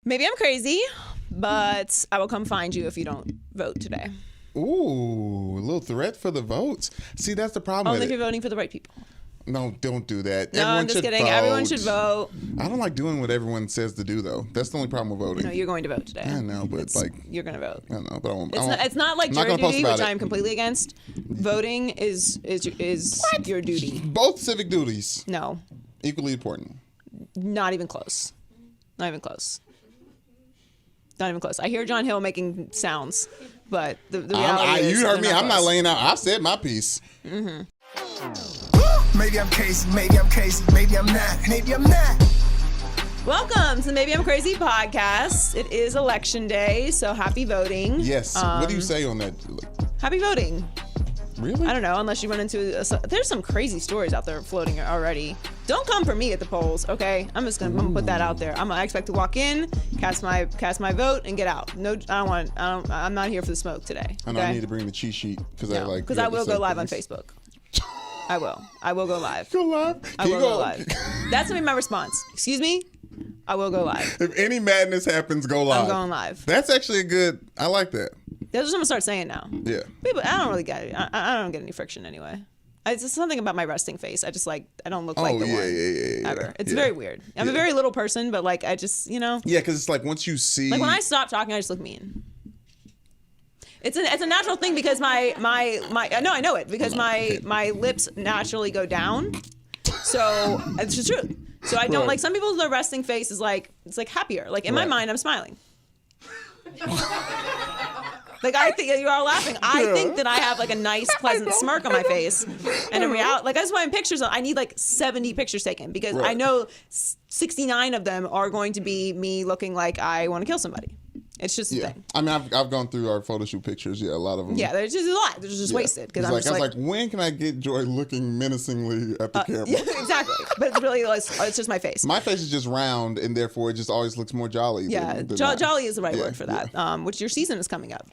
Maybe I'm crazy, but I will come find you if you don't vote today. Ooh, a little threat for the votes. See, that's the problem. Only with if you're it. voting for the right people. No, don't do that. No, Everyone I'm just should kidding. Vote. Everyone should vote. I don't like doing what everyone says to do, though. That's the only problem with voting. No, you're going to vote today. I know, but you're going to vote. I know, but I won't. It's not like jury duty, which I am completely against. Voting is your duty. Both civic duties. No. Equally important. Not even close. Not even close. Not even close. I hear John Hill making sounds, but the reality is... You heard me. I'm not close. laying out. I said my piece. Mm-hmm. Maybe I'm crazy, maybe I'm crazy, maybe I'm not, maybe I'm not. Welcome to the Maybe I'm Crazy podcast. It is election day, so happy voting. Yes. What do you say on that? Happy voting. Really? I don't know, unless you run into... there's some crazy stories out there floating already. Don't come for me at the polls, okay? I'm gonna put that out there. I expect to walk in, cast my vote, and get out. No, I'm not here for the smoke today. I know I need to bring the cheat sheet because I will go live on Facebook. I will go live. Go live? I will go live. That's gonna be my response. Excuse me? I will go live. If any madness happens, go live. I'm going live. That's actually I like that. That's what I'm gonna start saying now. Yeah. People, I don't really get it. I don't get any friction anyway. It's just something about my resting face. I don't look like the one ever. It's very weird. I'm a very little person, but I just, Yeah, because it's like once you see... Like when I stop talking, I just look mean. It's a natural thing because my no, I know it because my lips naturally go down. So it's just true. So I don't like some people's their resting face is it's happier. Like in my mind, I'm smiling. I think you are laughing. I think that I have a nice, pleasant smirk on my face, and in reality, that's why in pictures I need 70 pictures taken because I know 69 of them are going to be me looking like I want to kill somebody. It's just a thing. I mean, I've gone through our photo shoot pictures. Yeah, a lot of them. Yeah, there's just a lot. They're just wasted. Because I was like, when can I get Joy looking menacingly at the camera? Yeah, exactly. But it's really, it's just my face. My face is just round, and therefore it just always looks more jolly. Yeah, jolly is the right word for that. Which your season is coming up.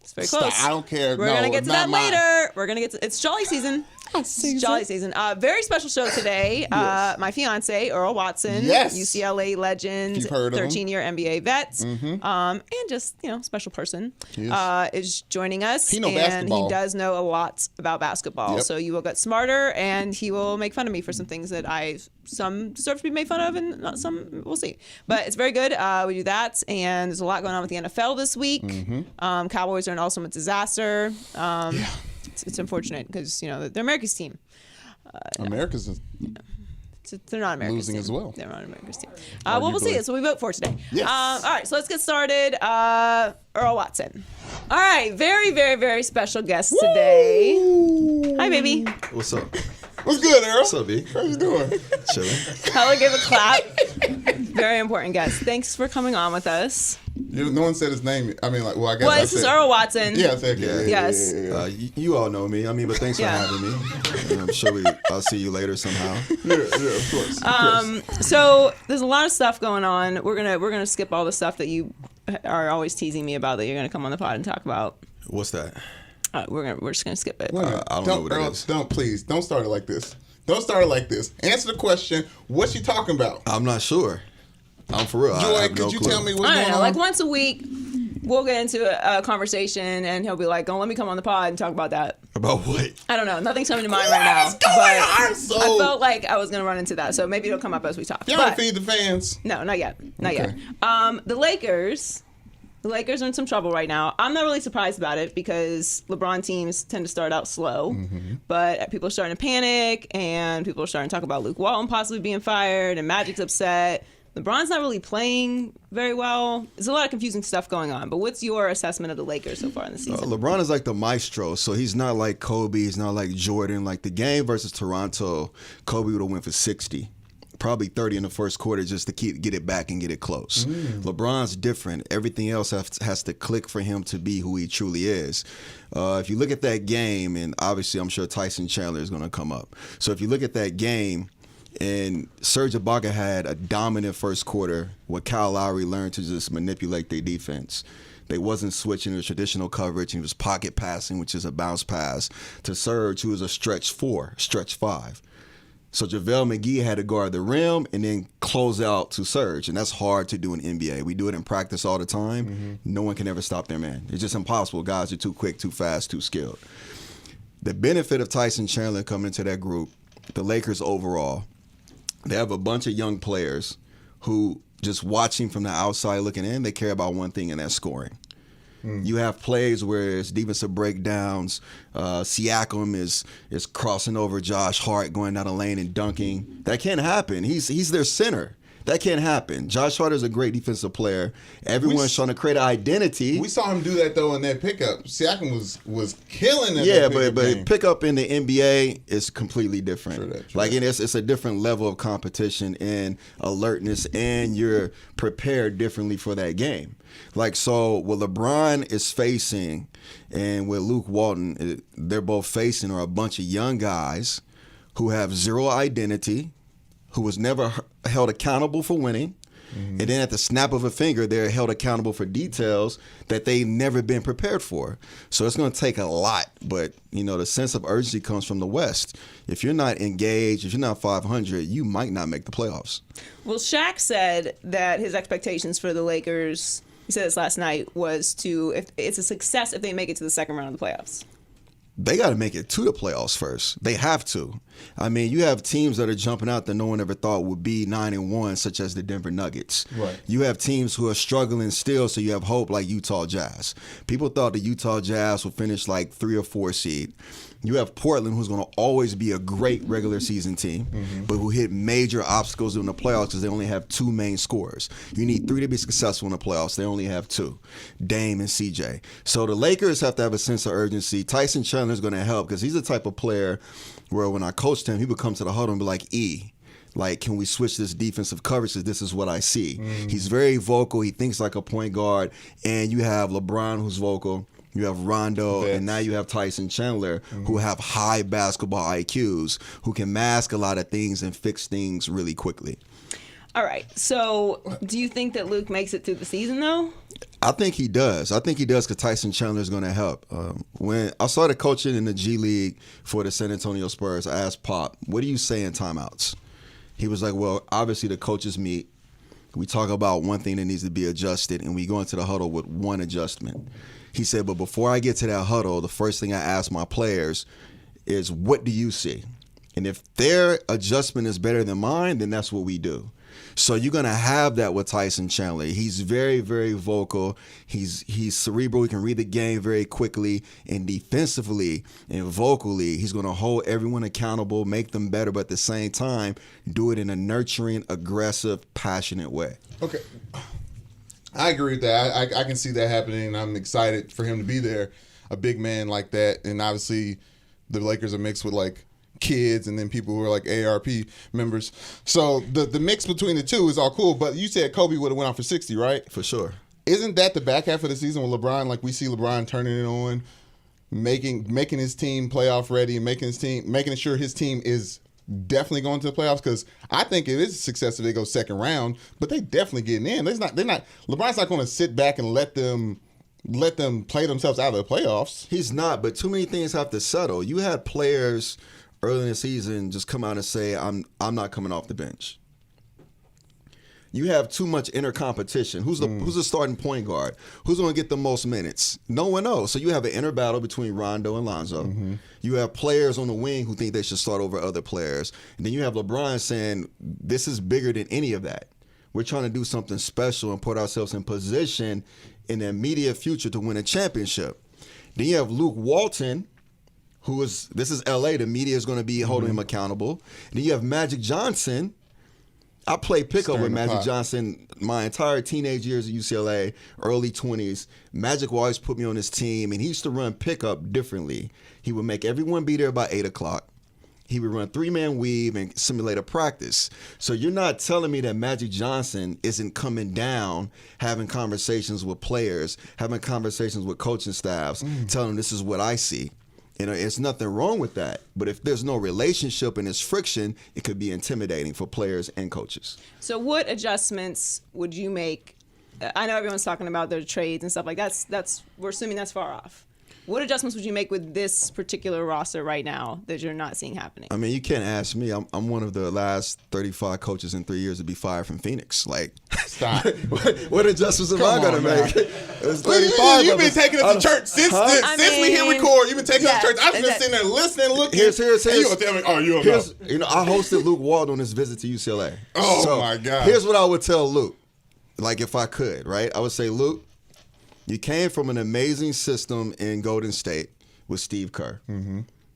It's very close. I don't care. We're going to get to that later. We're going to get to... It's jolly season. It's jolly season. Very special show today. My fiancé, Earl Watson. Yes. UCLA legend. You've heard of him. 13-year NBA vet. Mm-hmm. And just, special person. Is joining us. He knows basketball. He does know a lot about basketball. Yep. So you will get smarter, and he will make fun of me for some things that some deserve to be made fun of, and not some, we'll see. But it's very good. We do that, and there's a lot going on with the NFL this week. Mm-hmm. Cowboys are an ultimate disaster. It's unfortunate because they're America's team. America's they're not America's losing team. as well. They're not America's team. Well, we'll see. That's what we vote for today. Yes. All right, so let's get started. Earl Watson. All right, very, very, very special guest today. Hi, baby. What's up? What's good, Earl? What's up, B? How you doing? Chilling. Hella give a clap. Very important guest. Thanks for coming on with us. No one said his name. I mean, I guess. Well, this is Earl Watson. Yeah, I said yes. Yeah. You all know me. But thanks for having me. And I'm sure I'll see you later somehow. Yeah, of course. So there's a lot of stuff going on. We're gonna skip all the stuff that you are always teasing me about that you're gonna come on the pod and talk about. What's that? We're just gonna skip it. I don't know what it is. Don't start it like this. Don't start it like this. Answer the question. What's she talking about? I'm not sure. I'm for real. Joy, could you tell me what's going on? Like once a week, we'll get into a conversation, and he'll be like, "Oh, let me come on the pod and talk about that." About what? I don't know. Nothing's coming to mind right now. I felt like I was gonna run into that, so maybe it'll come up as we talk. You don't feed the fans. No, not yet. Not yet. The Lakers are in some trouble right now. I'm not really surprised about it because LeBron teams tend to start out slow, but people are starting to panic, and people are starting to talk about Luke Walton possibly being fired, and Magic's upset. LeBron's not really playing very well. There's a lot of confusing stuff going on, but what's your assessment of the Lakers so far in the season? LeBron is like the maestro, so he's not like Kobe, he's not like Jordan. Like the game versus Toronto, Kobe would have went for 60. Probably 30 in the first quarter just to get it back and get it close. LeBron's different. Everything else has to click for him to be who he truly is. If you look at that game, and obviously I'm sure Tyson Chandler is going to come up. So if you look at that game, and Serge Ibaka had a dominant first quarter where Kyle Lowry learned to just manipulate their defense. They wasn't switching to traditional coverage, and he was pocket passing, which is a bounce pass, to Serge, who is a stretch 4, stretch 5. So JaVale McGee had to guard the rim and then close out to Serge. And that's hard to do in NBA. We do it in practice all the time. Mm-hmm. No one can ever stop their man. It's just impossible. Guys are too quick, too fast, too skilled. The benefit of Tyson Chandler coming into that group, the Lakers overall, they have a bunch of young players who, just watching from the outside looking in, they care about one thing, and that's scoring. You have plays where it's defensive breakdowns. Siakam is crossing over Josh Hart, going down the lane and dunking. That can't happen. He's their center. That can't happen. Josh Hart is a great defensive player. Everyone's trying to create an identity. We saw him do that, though, in that pickup. Siakam was killing that. Yeah, but pickup in the NBA is completely different. True. Like, it's a different level of competition and alertness, and you're prepared differently for that game. Like, so what LeBron is facing and what Luke Walton, they're both facing are a bunch of young guys who have zero identity, who was never held accountable for winning. Mm-hmm. And then at the snap of a finger, they're held accountable for details that they've never been prepared for. So it's going to take a lot. But, the sense of urgency comes from the West. If you're not engaged, if you're not 500, you might not make the playoffs. Well, Shaq said that his expectations for the Lakers, he said this last night, was if it's a success if they make it to the second round of the playoffs. They got to make it to the playoffs first. They have to. I mean, you have teams that are jumping out that no one ever thought would be 9-1, such as the Denver Nuggets. Right. You have teams who are struggling still, so you have hope, like Utah Jazz. People thought the Utah Jazz would finish like 3 or 4 seed. You have Portland, who's going to always be a great regular season team, but who hit major obstacles in the playoffs because they only have 2 main scorers. You need 3 to be successful in the playoffs. They only have 2, Dame and CJ. So the Lakers have to have a sense of urgency. Tyson Chandler is going to help because he's the type of player where when I coached him, he would come to the huddle and be like, like, can we switch this defensive coverage because this is what I see. He's very vocal. He thinks like a point guard. And you have LeBron, who's vocal. You have Rondo, and now you have Tyson Chandler, who have high basketball IQs, who can mask a lot of things and fix things really quickly. All right. So do you think that Luke makes it through the season, though? I think he does. I think he does because Tyson Chandler is going to help. When I started coaching in the G League for the San Antonio Spurs, I asked Pop, what do you say in timeouts? He was like, well, obviously the coaches meet. We talk about one thing that needs to be adjusted, and we go into the huddle with one adjustment. He said, but before I get to that huddle, the first thing I ask my players is, what do you see? And if their adjustment is better than mine, then that's what we do. So you're going to have that with Tyson Chandler. He's very, very vocal. He's cerebral. He can read the game very quickly. And defensively and vocally, he's going to hold everyone accountable, make them better, but at the same time, do it in a nurturing, aggressive, passionate way. Okay. I agree with that. I can see that happening, and I'm excited for him to be there, a big man like that. And obviously, the Lakers are mixed with, like, kids and then people who are, like, ARP members. So the mix between the two is all cool. But you said Kobe would have went out for 60, right? For sure. Isn't that the back half of the season with LeBron? Like, we see LeBron turning it on, making his team playoff ready, and making sure his team is definitely going to the playoffs, because I think it is a success if they go second round, but they definitely getting in. They're not. LeBron's not going to sit back and let them play themselves out of the playoffs. He's not, but too many things have to settle. You had players early in the season just come out and say, I'm not coming off the bench. You have too much inner competition. Who's the starting point guard? Who's going to get the most minutes? No one knows. So you have an inner battle between Rondo and Lonzo. Mm-hmm. You have players on the wing who think they should start over other players. And then you have LeBron saying, this is bigger than any of that. We're trying to do something special and put ourselves in position in the immediate future to win a championship. Then you have Luke Walton, this is LA. The media is going to be holding him accountable. Then you have Magic Johnson. I played pickup with Magic Johnson my entire teenage years at UCLA, early 20s. Magic will always put me on his team, and he used to run pickup differently. He would make everyone be there by 8 o'clock. He would run 3-man weave and simulate a practice. So you're not telling me that Magic Johnson isn't coming down, having conversations with players, having conversations with coaching staffs, telling them this is what I see. It's nothing wrong with that. But if there's no relationship and there's friction, it could be intimidating for players and coaches. So what adjustments would you make? I know everyone's talking about their trades and stuff like that. We're assuming that's far off. What adjustments would you make with this particular roster right now that you're not seeing happening? I mean, you can't ask me. I'm one of the last 35 coaches in 3 years to be fired from Phoenix. Like, Stop. what adjustments am I going to make? It's 35. You've been taking us to church since we hit record. You've been taking us to church. I've been sitting there listening, looking. Here's. And you gonna tell me, oh, you don't know. You know, I hosted Luke Wald on his visit to UCLA. Oh, my God. Here's what I would tell Luke. Like, if I could, right? I would say, Luke, you came from an amazing system in Golden State with Steve Kerr,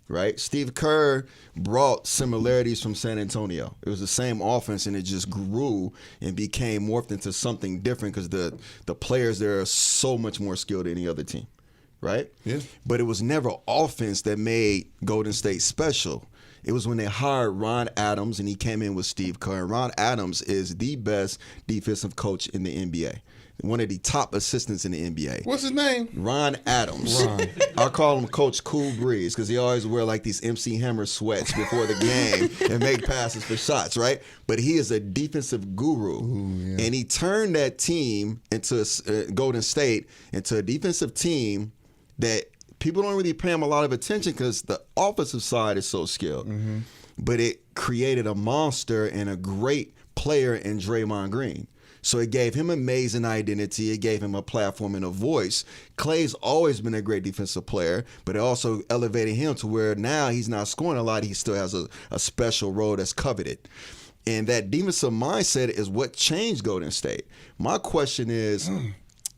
right? Steve Kerr brought similarities from San Antonio. It was the same offense, and it just grew and became morphed into something different because the players there are so much more skilled than any other team, right? Yeah. But it was never offense that made Golden State special. It was when they hired Ron Adams, and he came in with Steve Kerr. And Ron Adams is the best defensive coach in the NBA. One of the top assistants in the NBA. What's his name? Ron Adams. Ron. I call him Coach Cool Breeze because he always wear like these MC Hammer sweats before the game and make passes for shots, right? But he is a defensive guru. Ooh, yeah. And he turned that team into Golden State into a defensive team that people don't really pay him a lot of attention because the offensive side is so skilled. But it created a monster and a great player in Draymond Green. So it gave him amazing identity. It gave him a platform and a voice. Clay's always been a great defensive player, but it also elevated him to where now he's not scoring a lot. He still has a special role that's coveted. And that defensive mindset is what changed Golden State. My question is,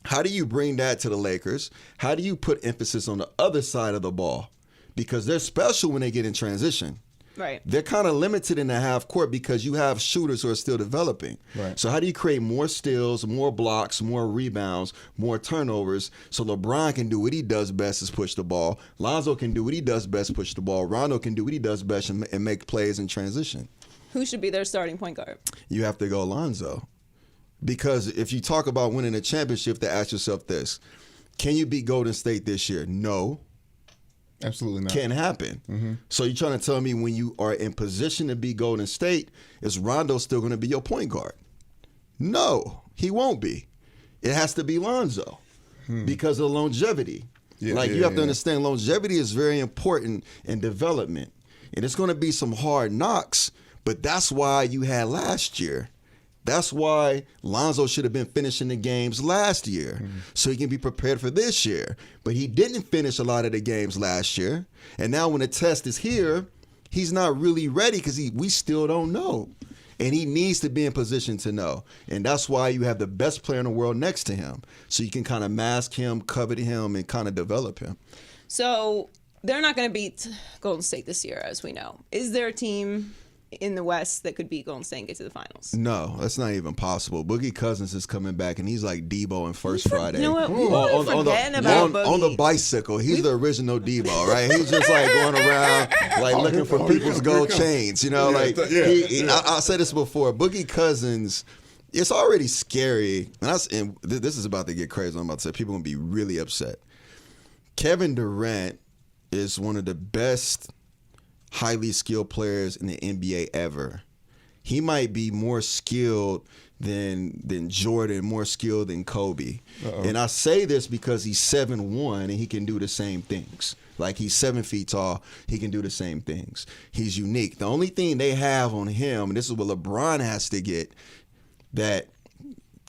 how do you bring that to the Lakers? How do you put emphasis on the other side of the ball? Because they're special when they get in transition. Right. They're kind of limited in the half court because you have shooters who are still developing. Right. So how do you create more steals, more blocks, more rebounds, more turnovers so LeBron can do what he does best is push the ball. Lonzo can do what he does best, push the ball. Rondo can do what he does best and make plays in transition. Who should be their starting point guard? You have to go Lonzo. Because if you talk about winning a championship, to ask yourself this, can you beat Golden State this year? No. Absolutely not. Can't happen. So you're trying to tell me when you are in position to be Golden State, is Rondo still going to be your point guard? No, he won't be. It has to be Lonzo because of longevity. You have to understand longevity is very important in development. And it's going to be some hard knocks, but that's why you had last year. That's why Lonzo should have been finishing the games last year so he can be prepared for this year. But he didn't finish a lot of the games last year. And now when the test is here, he's not really ready because we still don't know. And he needs to be in position to know. And that's why you have the best player in the world next to him. So you can kind of mask him, covet him, and kind of develop him. So they're not going to beat Golden State this year, as we know. Is there a team in the West that could beat Golden State and get to the finals? No, that's not even possible. Boogie Cousins is coming back, and he's like Debo in First Friday. You know what? We on the bicycle. He's the original Debo, right? He's just like going around like looking for people's gold chains. You know, I said this before. Boogie Cousins, it's already scary. And this is about to get crazy. I'm about to say people are gonna be really upset. Kevin Durant is one of the best highly skilled players in the NBA ever. He might be more skilled than Jordan, more skilled than Kobe. And I say this because he's 7'1" and he can do the same things. Like he's 7 feet tall, he can do the same things. He's unique. The only thing they have on him, and this is what LeBron has to get, that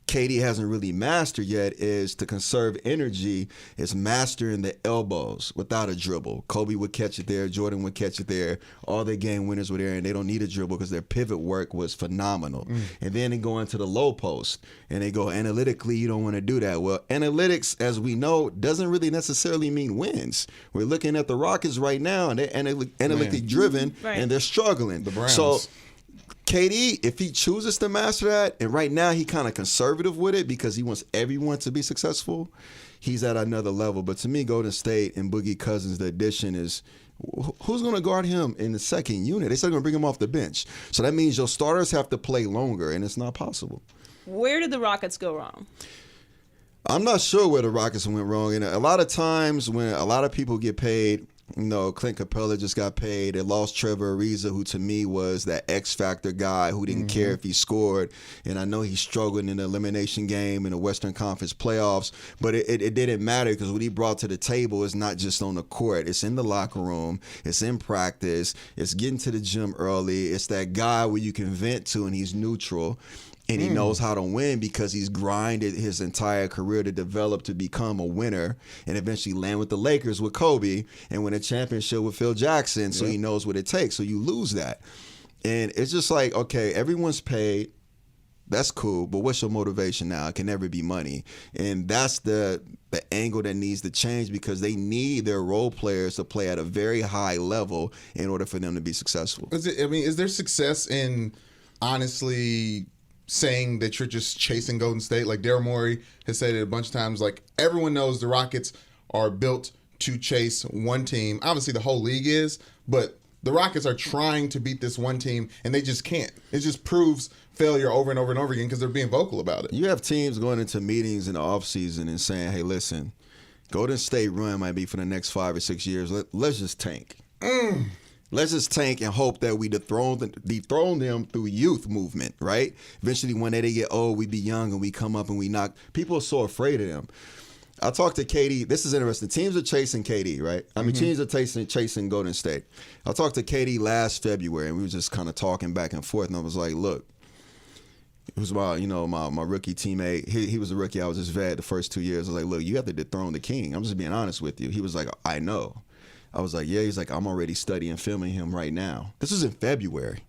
KD hasn't really mastered yet, is to conserve energy, is mastering the elbows without a dribble. Kobe would catch it there. Jordan would catch it there. All their game winners were there, and they don't need a dribble because their pivot work was phenomenal. And then they go into the low post, and they go, analytically, you don't want to do that. Well, analytics, as we know, doesn't really necessarily mean wins. We're looking at the Rockets right now, and they're analytically driven, and they're struggling. The Browns. So KD, if he chooses to master that, and right now he kind of conservative with it because he wants everyone to be successful, he's at another level. But to me, Golden State and Boogie Cousins, the addition is, who's going to guard him in the second unit? They're still going to bring him off the bench. So that means your starters have to play longer, and it's not possible. Where did the Rockets go wrong? I'm not sure where the Rockets went wrong. And a lot of times when a lot of people get paid Clint Capella just got paid. They lost Trevor Ariza, who to me was that X Factor guy who didn't care if he scored. And I know he struggled in the elimination game in the Western Conference playoffs, but it didn't matter because what he brought to the table is not just on the court. It's in the locker room. It's in practice. It's getting to the gym early. It's that guy where you can vent to and he's neutral. And he knows how to win because he's grinded his entire career to develop to become a winner and eventually land with the Lakers with Kobe and win a championship with Phil Jackson. So he knows what it takes. So you lose that. And it's just like, okay, everyone's paid. That's cool. But what's your motivation now? It can never be money. And that's the angle that needs to change because they need their role players to play at a very high level in order for them to be successful. Is there success in honestly saying that you're just chasing Golden State? Like Daryl Morey has said it a bunch of times, like everyone knows the Rockets are built to chase one team. Obviously the whole league is, but the Rockets are trying to beat this one team and they just can't. It just proves failure over and over and over again because they're being vocal about it. You have teams going into meetings in the offseason and saying, hey, listen, Golden State run might be for the next 5 or 6 years. Let's just tank. Let's just tank and hope that we dethrone them through youth movement, right? Eventually, one day they get old, we be young, and we come up and we knock. People are so afraid of them. I talked to KD. This is interesting. Teams are chasing KD, right? I mean, teams are chasing Golden State. I talked to KD last February, and we were just kind of talking back and forth, and I was like, look, it was my rookie teammate. He was a rookie. I was his vet the first 2 years. I was like, look, you have to dethrone the king. I'm just being honest with you. He was like, I know. I was like, yeah. He's like, I'm already studying filming him right now. This was in February.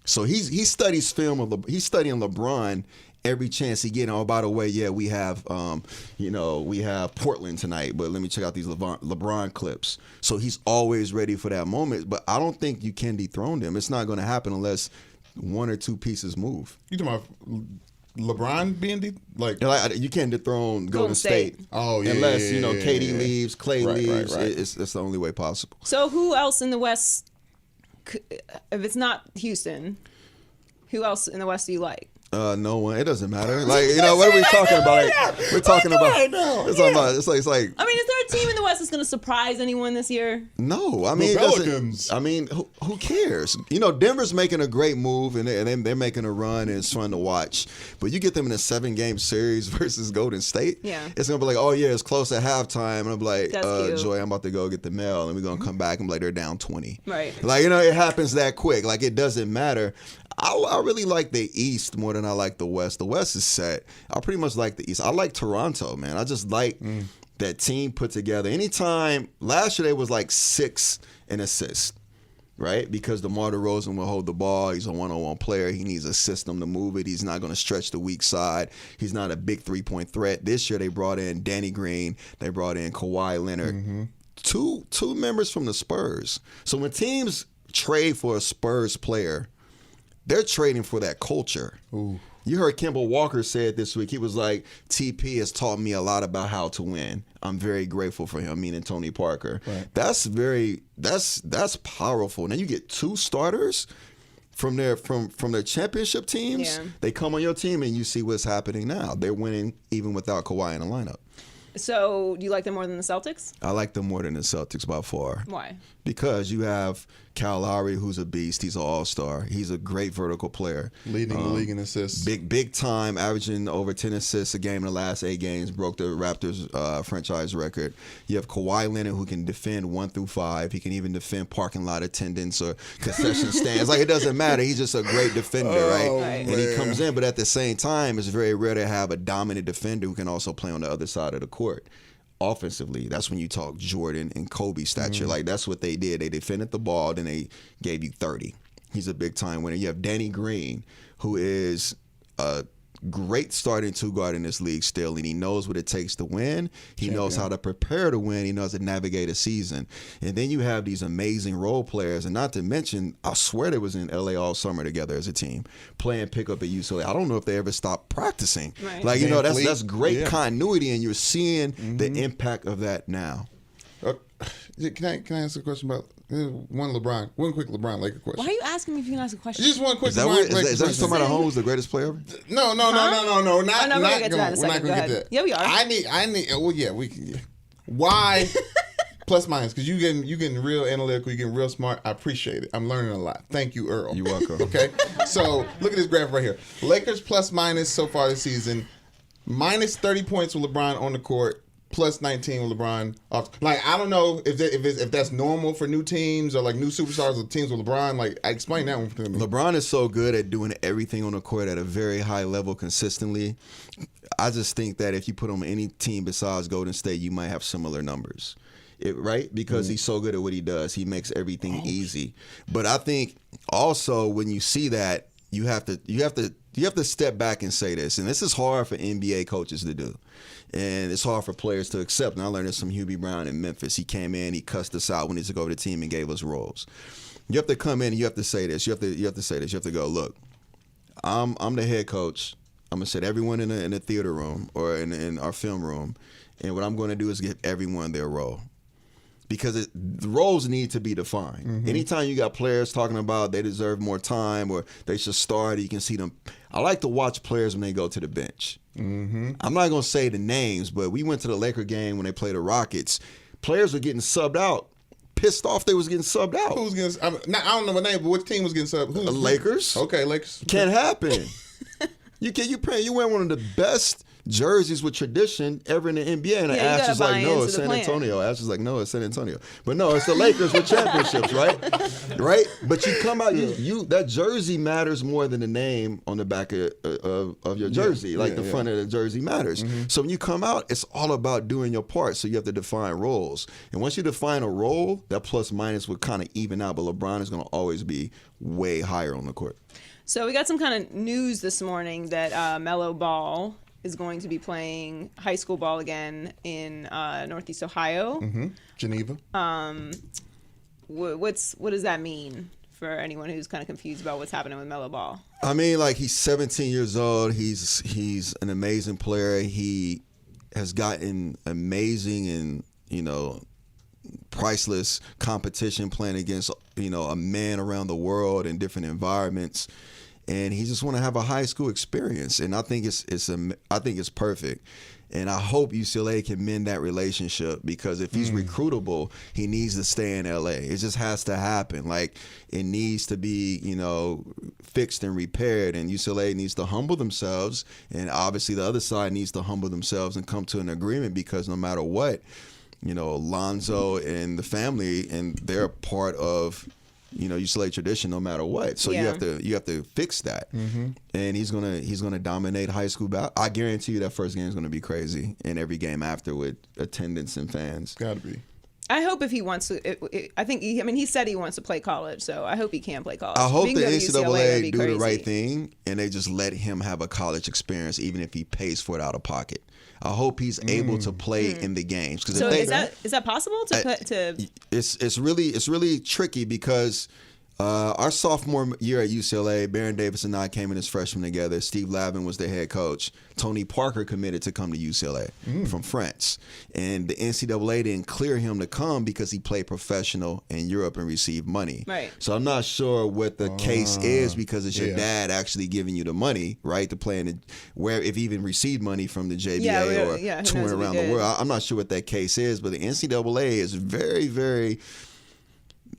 So he studies film. He's studying LeBron every chance he gets. Oh, by the way, yeah, we have Portland tonight, but let me check out these LeBron clips. So he's always ready for that moment. But I don't think you can dethrone them. It's not going to happen unless one or two pieces move. You talking about LeBron being you can't dethrone Golden State. Oh yeah, unless KD leaves, Clay leaves. Right. It's the only way possible. So who else in the West? If it's not Houston, who else in the West do you like? No one. It doesn't matter. Like what are we talking about? We're talking about. It's like. I mean, is there a team in the West that's going to surprise anyone this year? No, I mean, the Pelicans. I mean, who cares? Denver's making a great move and they're making a run and it's fun to watch. But you get them in a 7-game series versus Golden State. Yeah. It's gonna be like, oh yeah, it's close at halftime, and I'm like, That's Joy, I'm about to go get the mail, and we're gonna come back and be like, they're down 20. Right. Like it happens that quick. Like it doesn't matter. I really like the East more than I like the West. The West is set. I pretty much like the East. I like Toronto, man. I just like that team put together. Anytime, last year they was like 6 in assists, right? Because DeMar DeRozan will hold the ball. He's a one-on-one player. He needs a system to move it. He's not going to stretch the weak side. He's not a big three-point threat. This year they brought in Danny Green. They brought in Kawhi Leonard. Two members from the Spurs. So when teams trade for a Spurs player, they're trading for that culture. Ooh. You heard Kemba Walker say it this week. He was like, TP has taught me a lot about how to win. I'm very grateful for him, meaning Tony Parker. Right. That's powerful. Now you get 2 starters from their championship teams. Yeah. They come on your team and you see what's happening now. They're winning even without Kawhi in the lineup. So do you like them more than the Celtics? I like them more than the Celtics by far. Why? Because you have Kyle Lowry, who's a beast. He's an all-star. He's a great vertical player. Leading the league in assists. Big time, averaging over 10 assists a game in the last 8 games. Broke the Raptors franchise record. You have Kawhi Leonard, who can defend 1 through 5. He can even defend parking lot attendants or concession stands. Like, it doesn't matter. He's just a great defender, right? Right. And he comes in, but at the same time, it's very rare to have a dominant defender who can also play on the other side of the court. Offensively, that's when you talk Jordan and Kobe stature. Like, that's what they did. They defended the ball, then they gave you 30. He's a big time winner. You have Danny Green, who is a great starting 2 guard in this league still, and he knows what it takes to win. He knows how to prepare to win. He knows how to navigate a season. And then you have these amazing role players, and not to mention, I swear they was in LA all summer together as a team, playing pickup at UCLA. I don't know if they ever stopped practicing. Right. Like, that's great continuity, and you're seeing the impact of that now. Can I ask a question about one quick LeBron Laker question? Why are you asking me if you can ask a question? Just one quick Is that LeBron Laker just talking about who's the greatest player ever? No. Not we're gonna get to that in a we're not second. gonna Go get ahead. that. Yeah, we are. I need. Well, yeah, we can. Yeah. Why? Plus minus, because you getting real analytical, you getting real smart. I appreciate it. I'm learning a lot. Thank you, Earl. You're welcome. Okay, so look at this graph right here. Lakers plus minus so far this season, minus 30 points with LeBron on the court, plus 19 with LeBron off. Like, I don't know if that's normal for new teams or like new superstars or teams with LeBron. Like, I explain that one to me. LeBron is so good at doing everything on the court at a very high level consistently. I just think that if you put him on any team besides Golden State, you might have similar numbers. Right? Because he's so good at what he does. He makes everything easy. But I think also when you see that, you have to step back and say this. And this is hard for NBA coaches to do. And it's hard for players to accept. And I learned this from Hubie Brown in Memphis. He came in, he cussed us out when he took over the team and gave us roles. You have to come in and you have to say this. You have to say this. You have to go, look, I'm the head coach. I'm going to set everyone in the theater room or in our film room. And what I'm going to do is give everyone their role. Because the roles need to be defined. Mm-hmm. Anytime you got players talking about they deserve more time or they should start, you can see them. I like to watch players when they go to the bench. Mm-hmm. I'm not going to say the names, but we went to the Laker game when they played the Rockets. Players were getting subbed out. Pissed off they was getting subbed out. Who's getting? I don't know what name, but which team was getting subbed? The Lakers. Okay, Lakers. Can't happen. You wear one of the best jerseys with tradition ever in the NBA, and Ash is like, no, it's San Antonio. Ash is like, no, it's San Antonio. But no, it's the Lakers with championships, right? Right? But you come out, you that jersey matters more than the name on the back of your jersey. The front of the jersey matters. Mm-hmm. So when you come out, it's all about doing your part. So you have to define roles. And once you define a role, that plus minus would kind of even out. But LeBron is going to always be way higher on the court. So we got some kind of news this morning that Melo Ball is going to be playing high school ball again in Northeast Ohio. Mm-hmm. Geneva. What does that mean for anyone who's kind of confused about what's happening with Melo Ball? I mean, like, he's 17 years old. He's an amazing player. He has gotten amazing and, priceless competition playing against, a man around the world in different environments. And he just want to have a high school experience, and I think it's perfect. And I hope UCLA can mend that relationship, because if he's recruitable, he needs to stay in LA. It just has to happen. Like, it needs to be, fixed and repaired, and UCLA needs to humble themselves, and obviously the other side needs to humble themselves and come to an agreement, because no matter what, Lonzo and the family, and they're part of UCLA tradition no matter what. So you have to fix that. Mm-hmm. And he's gonna dominate high school I guarantee you that first game is gonna be crazy, and every game after with attendance and fans. Gotta be. I hope if he wants to. I think he said he wants to play college, so I hope he can play college. I hope the NCAA do the right thing and they just let him have a college experience, even if he pays for it out of pocket. I hope he's able to play in the games. So is that possible to? It's really tricky, because our sophomore year at UCLA, Baron Davis and I came in as freshmen together. Steve Lavin was the head coach. Tony Parker committed to come to UCLA from France. And the NCAA didn't clear him to come because he played professional in Europe and received money. Right. So I'm not sure what the case is, because it's your dad actually giving you the money, right, to play in if he even received money from the JBA or touring around the world. I'm not sure what that case is, but the NCAA is very, very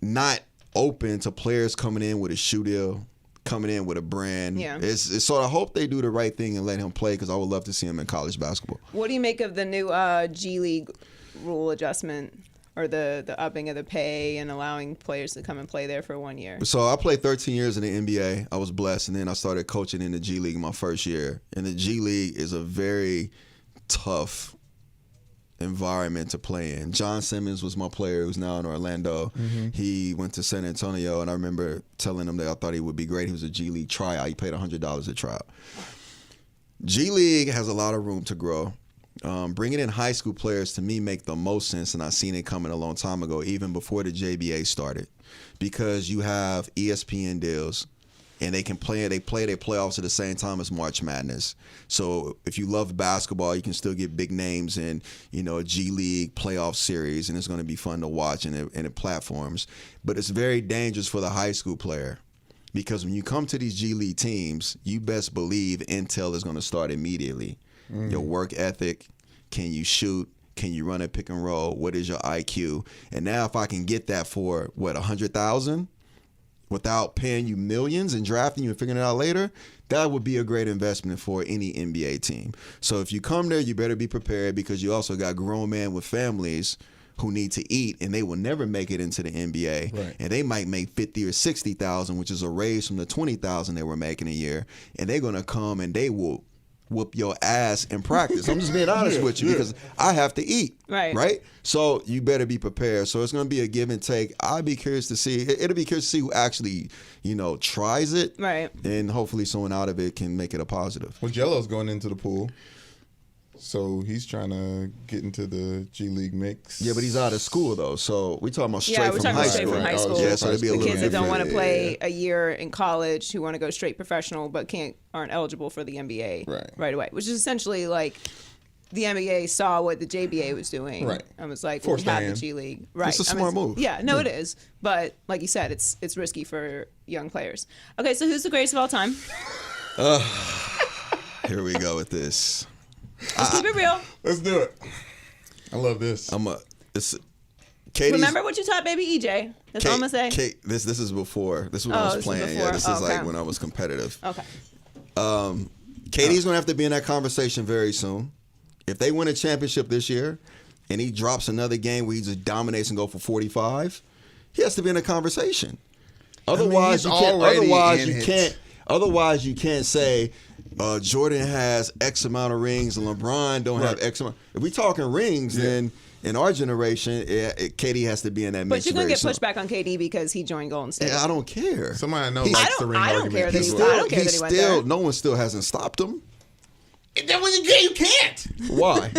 not open to players coming in with a shoe deal, coming in with a brand. Yeah. It's sort of, I hope they do the right thing and let him play, because I would love to see him in college basketball. What do you make of the new G League rule adjustment, or the upping of the pay and allowing players to come and play there for 1 year? So I played 13 years in the NBA. I was blessed, and then I started coaching in the G League my first year. And the G League is a very tough environment to play in. John Simmons was my player, who's now in Orlando. Mm-hmm. He went to San Antonio, and I remember telling him that I thought he would be great. He was a G League tryout. He paid $100 a tryout. G League has a lot of room to grow. Bringing in high school players, to me, make the most sense, and I seen it coming a long time ago, even before the JBA started, because you have ESPN deals, and they play their playoffs at the same time as March Madness. So if you love basketball, you can still get big names in, a G League playoff series, and it's going to be fun to watch in the platforms. But it's very dangerous for the high school player, because when you come to these G League teams, you best believe intel is going to start immediately. Your work ethic, can you shoot? Can you run a pick and roll? What is your IQ? And now if I can get that for, what, $100,000 without paying you millions and drafting you and figuring it out later, that would be a great investment for any NBA team. So if you come there, you better be prepared because you also got grown men with families who need to eat, and they will never make it into the NBA. Right. And they might make $50,000 or $60,000, which is a raise from the $20,000 they were making a year. And they're gonna come and they will whoop your ass in practice. I'm just being honest with you because I have to eat. Right. So you better be prepared. So it's gonna be a give and take. I'd be curious to see. It'll be curious to see who actually, tries it. Right. And hopefully someone out of it can make it a positive. Well, Jello's going into the pool. So he's trying to get into the G League mix. Yeah, but he's out of school though. So we talking about straight we're from talking high about straight school. from high school. Yeah, so it'd be a The little kids that don't different. want to play a year in college, who want to go straight professional, but aren't eligible for the NBA right away. Which is essentially like the NBA saw what the JBA was doing. Right. And was like, Forced we have their the hand. G League. Right. It's a smart move. Yeah, no, it is. But like you said, it's risky for young players. Okay, so who's the greatest of all time? Here we go with this. Let's keep it real. Let's do it. I love this. Katie's, Remember what you taught baby EJ. That's all I'm going to say. This is before. This is when I was this is playing. before? Yeah, this Oh, is okay. like when I was competitive. Okay. Katie's going to have to be in that conversation very soon. If they win a championship this year and he drops another game where he just dominates and go for 45, he has to be in a conversation. Otherwise, he's already in it. Otherwise, you can't say Jordan has X amount of rings and LeBron don't have X amount. If we talking rings, then in our generation, KD has to be in that mix. But you're going to get very pushed back on KD because he joined Golden State. soon. I don't care. Somebody I know He's- likes the ring I don't argument. care that He's he- still- I don't care that he went there. no one still hasn't stopped him. That was you can't. Why?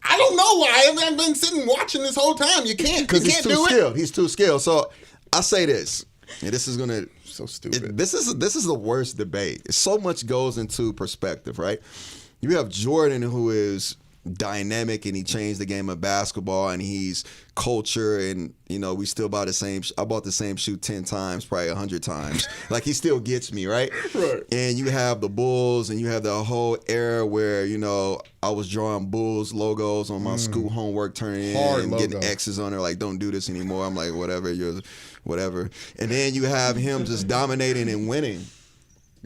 I don't know why. I've been sitting watching this whole time. You can't. Because You he's can't too do it. skilled. He's too skilled. So I say this, and this is gonna. So stupid. This is the worst debate. So much goes into perspective, right? You have Jordan, who is dynamic and he changed the game of basketball, and he's culture, and we still buy the same. I bought the same shoe 10 times, probably 100 times. Like he still gets me, right? Right. And you have the Bulls, and you have the whole era where I was drawing Bulls logos on my school homework, turning in Hard and getting logo. X's on there, like don't do this anymore. I'm like, whatever. And then you have him just dominating and winning.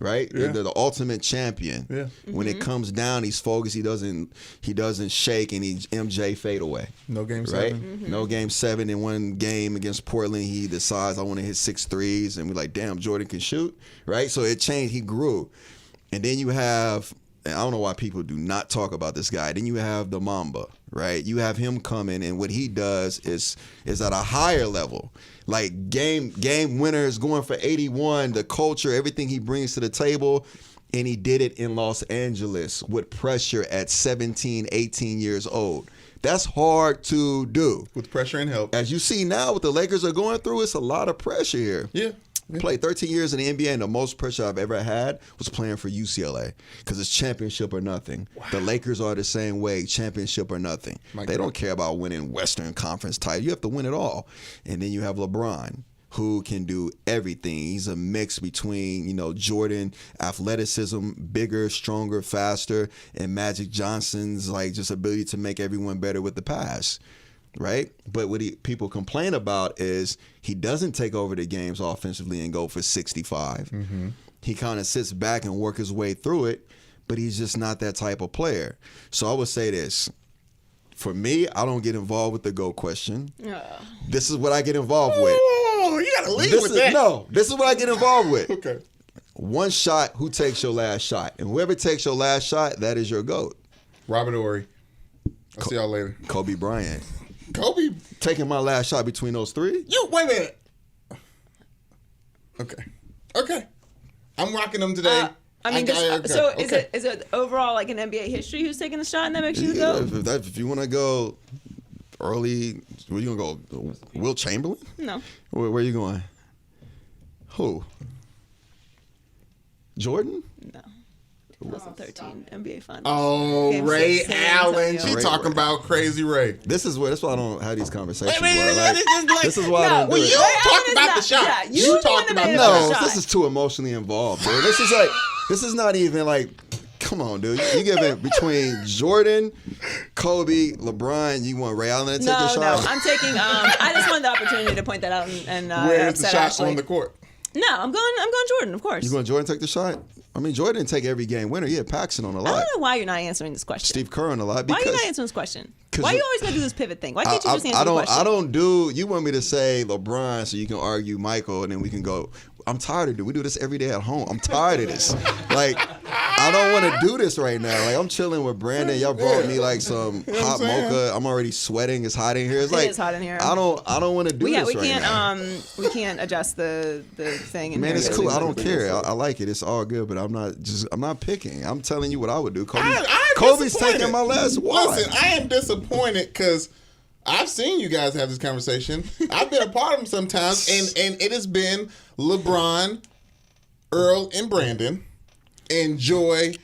Right, Yeah. the ultimate champion. Yeah. When it comes down, he's focused. He doesn't shake, and he MJ fade away. No game Right, 7. no game 7. In one game against Portland, he decides I want to hit 6 threes, and we're like, damn, Jordan can shoot. Right, so it changed. He grew, and then you have. And I don't know why people do not talk about this guy. Then you have the Mamba, right? You have him coming, and what he does is at a higher level. Like game winners, going for 81, the culture, everything he brings to the table. And he did it in Los Angeles with pressure at 17, 18 years old. That's hard to do. With pressure and help. As you see now, what the Lakers are going through, it's a lot of pressure here. Yeah. Played 13 years in the NBA, and the most pressure I've ever had was playing for UCLA because it's championship or nothing. Wow. The Lakers are the same way, championship or nothing. They don't care about winning Western Conference title. You have to win it all. And then you have LeBron, who can do everything. He's a mix between, Jordan, athleticism, bigger, stronger, faster, and Magic Johnson's just ability to make everyone better with the pass. Right? But what people complain about is he doesn't take over the games offensively and go for 65. Mm-hmm. He kind of sits back and work his way through it, but he's just not that type of player. So I would say this. For me, I don't get involved with the GOAT question. This is what I get involved with. Oh, you got to lead with that. No, this is what I get involved with. Okay. One shot, who takes your last shot? And whoever takes your last shot, that is your GOAT. Robert Ory. I'll see y'all later. Kobe Bryant. Kobe. Taking my last shot between those three? Wait a minute. Okay. I'm rocking them today. Is it overall like an NBA history who's taking the shot and that makes you go? If you want to go early, where you going to go? Will Chamberlain? No. Where are you going? Who? Jordan? No. 2013 NBA Finals. Oh, Game Ray 6, San Allen. Antonio. She talking about Crazy Ray. That's why I don't have these conversations. Wait, this is why I don't do Well, it. you talk Ray about Allen the is shot. not- You you talked the about man the about No, the shot. this is too emotionally involved, dude. This is Come on, dude. You giving between Jordan, Kobe, LeBron. You want Ray Allen to take the shot? No. I'm taking. I just wanted the opportunity to point that out and Where is the shot Ashley. on the court? No, I'm going Jordan, of course. You going Jordan take the shot? I mean, Jordan didn't take every game winner. He had Paxson on a I lot. don't know why you're not answering this question. Steve Kerr on a lot. Why are Because you not answering this question? Why you always gotta do this pivot thing? Why can't you just answer the question? I don't do. You want me to say LeBron so you can argue Michael and then we can go. I'm tired of it. We do this every day at home. I'm tired of this. Like, I don't want to do this right now. Like, I'm chilling with Brandon. Y'all brought me like some hot mocha. I'm already sweating. It's hot in here. It's like, it is hot in here. I don't want to do this right now. We can't adjust the thing. In Man, here. it's cool. I don't care. I like it. It's all good. But I'm not picking. I'm telling you what I would do. Kobe's taking my last one. Listen, I am disappointed because I've seen you guys have this conversation. I've been a part of them sometimes, and it has been LeBron, Earl, and Brandon, and Joy,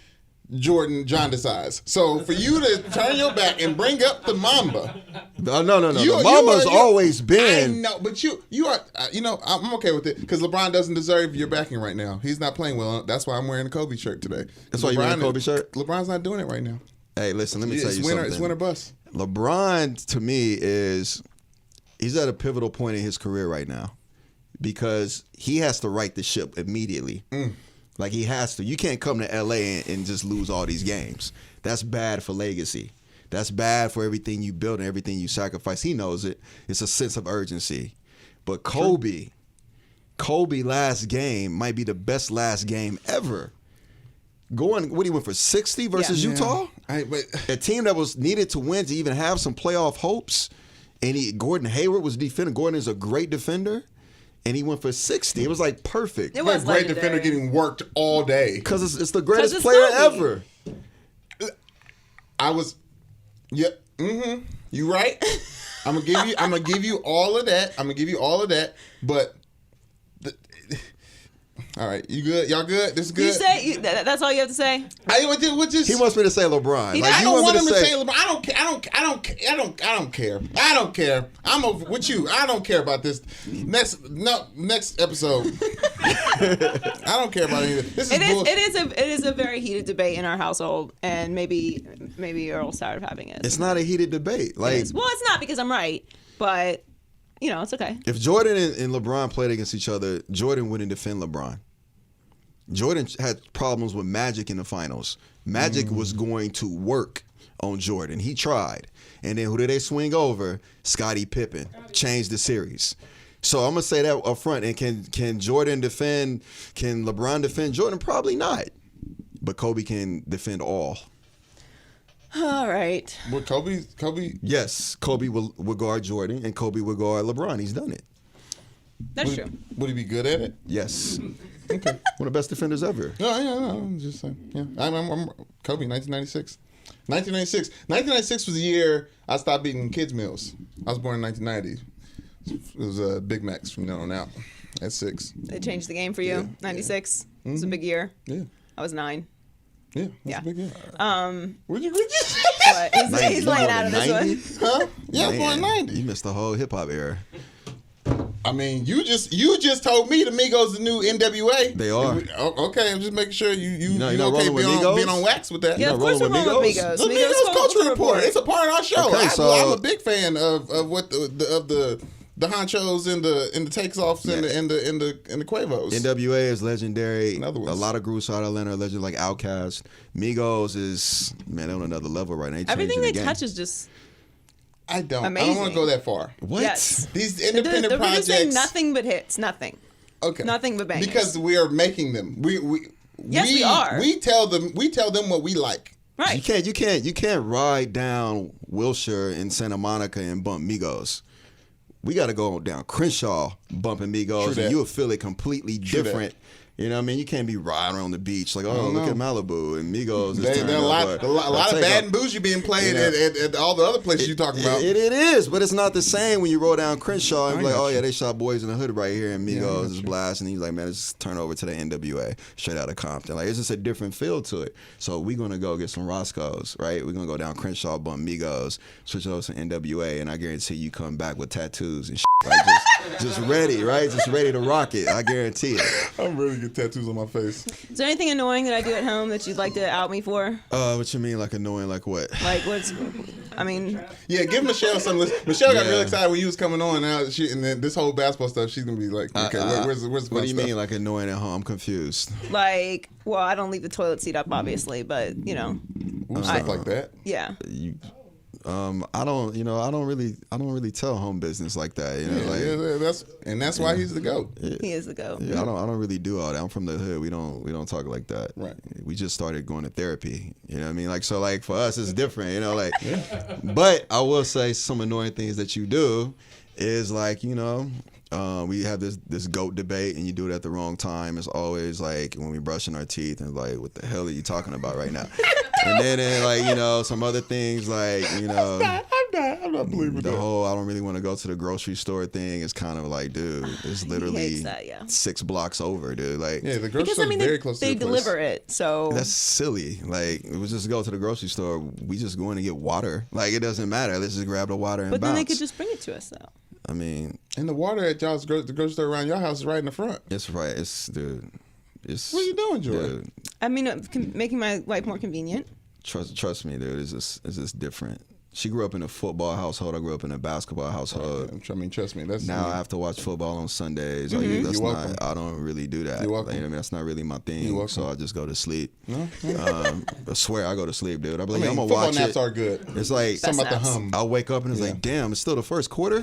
Jordan, John decides. So for you to turn your back and bring up the Mamba. No. The Mamba's always been. I know, but you are, I'm okay with it because LeBron doesn't deserve your backing right now. He's not playing well. That's why I'm wearing a Kobe shirt today. That's why you're wearing a Kobe shirt? LeBron's not doing it right now. Hey, listen, let me tell you something. It's winter bust. LeBron, to me, he's at a pivotal point in his career right now because he has to right the ship immediately. Like, he has to. You can't come to L.A. and just lose all these games. That's bad for legacy. That's bad for everything you build and everything you sacrifice. He knows it. It's a sense of urgency. But Kobe last game might be the best last game ever. He went for 60 versus Utah? A team that was needed to win to even have some playoff hopes. And Gordon Hayward was defending. Gordon is a great defender. And he went for 60. It was like perfect. It was a great defender getting worked all day. Because it's the greatest player ever. You right. I'm gonna give you all of that. But all right, you good? Y'all good? This is good? You say that's all you have to say? He wants me to say LeBron. I don't want him to say LeBron. I don't care. I'm over with you. I don't care about this. Next episode. I don't care about any of this. It is a very heated debate in our household, and maybe Earl's tired of having it. It's not a heated debate. Well, it's not because I'm right, but it's okay. If Jordan and LeBron played against each other, Jordan wouldn't defend LeBron. Jordan had problems with Magic in the finals. Magic was going to work on Jordan. He tried. And then who did they swing over? Scottie Pippen. Changed the series. So I'm going to say that up front. And can Jordan defend? Can LeBron defend Jordan? Probably not. But Kobe can defend all. All right. Would Kobe? Yes, Kobe will guard Jordan, and Kobe will guard LeBron. He's done it. That's true. Would he be good at it? Yes. Okay. One of the best defenders ever. No, I'm just saying. Yeah, I'm Kobe, 1996. 1996 was the year I stopped eating kids' meals. I was born in 1990. It was Big Macs from then on out at 6. It changed the game for you. 96. It was a big year. Yeah. I was 9. Yeah, that's a big year. Would you he's laying out of this one. Huh? Yeah, I was born in 90. You missed the whole hip hop era. I mean, you just told me the Migos the new NWA. They are. Okay, I'm just making sure you okay being on wax with that. Yeah, of course we're rolling with Migos. The Migos Culture Report. It's a part of our show. Okay, I'm a big fan of what the honchos and the takes offs and the Quavos. NWA is legendary. Another one. A lot of groups out of Atlanta are legendary, like Outkast. Migos is they're on another level right now. Everything they touch is just. I don't amazing. want to go that far. What? Yes. These independent they're projects. producing nothing but hits. Nothing. Okay. Nothing but bangers. Because we are making them. We are. We tell them what we like. Right. You can't ride down Wilshire in Santa Monica and bump Migos. We got to go down Crenshaw bumping Migos, and you'll feel it completely different. You know what I mean? You can't be riding around the beach like, look at Malibu and Migos. There's a lot of bad and bougie being played at all the other places you're talking about. It is, but it's not the same when you roll down Crenshaw and be like, they shot Boys in the Hood right here and Migos is blasting. And he's like, man, let's turn over to the NWA straight out of Compton. Like, it's just a different feel to it. So we're going to go get some Roscoe's, right? We're going to go down Crenshaw, bump Migos, switch over to NWA, and I guarantee you come back with tattoos and shit. Like just ready, right? Just ready to rock it. I guarantee it. I'm ready to get tattoos on my face. Is there anything annoying that I do at home that you'd like to out me for? What you mean, like annoying? Like what? Like what's? I mean. Yeah, give Michelle some. Michelle got real excited when you was coming on. Now and then this whole basketball stuff, she's gonna be like, okay, where's the What do you stuff? mean, like annoying at home? I'm confused. Like, well, I don't leave the toilet seat up, obviously, but Stuff like that. yeah. I don't really tell home business like that. That's why he's the GOAT. He is the GOAT. Yeah, I don't really do all that. I'm from the hood. We don't talk like that. Right. We just started going to therapy. You know what I mean? Like, so like for us it's different, But I will say some annoying things that you do is like, we have this GOAT debate and you do it at the wrong time. It's always like when we brushing our teeth and like, what the hell are you talking about right now? And then some other things like, I'm not believing the that. whole I don't really want to go to the grocery store thing is kind of like, dude, it's literally that, yeah. 6 blocks over, dude. Like, Yeah, the grocery Because store is very close to they the place. deliver it, so that's silly. Like, it was just go to the grocery store. We just going to get water. Like, it doesn't matter. Let's just grab the water and But bounce. then they could just bring it to us, though. I mean, And the water at y'all's the grocery store around your house is right in the front. it's right. It's dude. It's What are you doing, Jordan? dude, I mean, making my life more convenient. trust me, dude. It's just different. She grew up in a football household. I grew up in a basketball household. I mean, trust me. That's Now I have to watch football on Sundays. Mm-hmm. That's You're not. welcome. I don't really do that. You're welcome. Like, I mean, that's not really my thing. You're welcome. So I just go to sleep. No? I swear I go to sleep, dude. I'm like, I'm gonna football watch naps it. are good. It's like Best Something about the naps. hum. I wake up and it's like, damn, it's still the first quarter.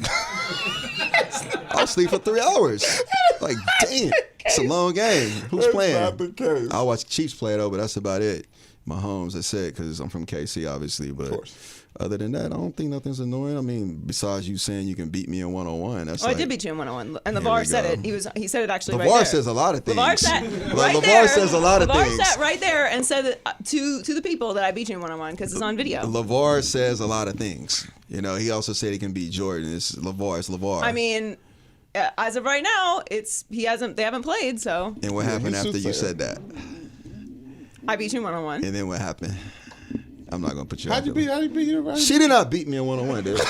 I'll sleep for 3 hours. Like, damn, it's a long game. Who's That's playing? not the case. I watch Chiefs play though, but that's about it. Mahomes, that's it, because I'm from KC, obviously. But other than that, I don't think nothing's annoying. I mean, besides you saying you can beat me in one-on-one. That's I did beat you in 101, and Here LeVar we said go. it. He said it actually right LeVar there. says a lot of things. LeVar sat right LeVar there. says a lot of LeVar things. sat right there and said that, to the people that I beat you in 101 because it's on video. LeVar says a lot of things. He also said he can beat Jordan. It's LeVar. I mean, as of right now, they haven't played, so And what happened he's after you soothsayer. said that? I beat you in 101. And then what happened? I'm not gonna put you. How'd you beat her? She did not beat me in one-on-one, dude.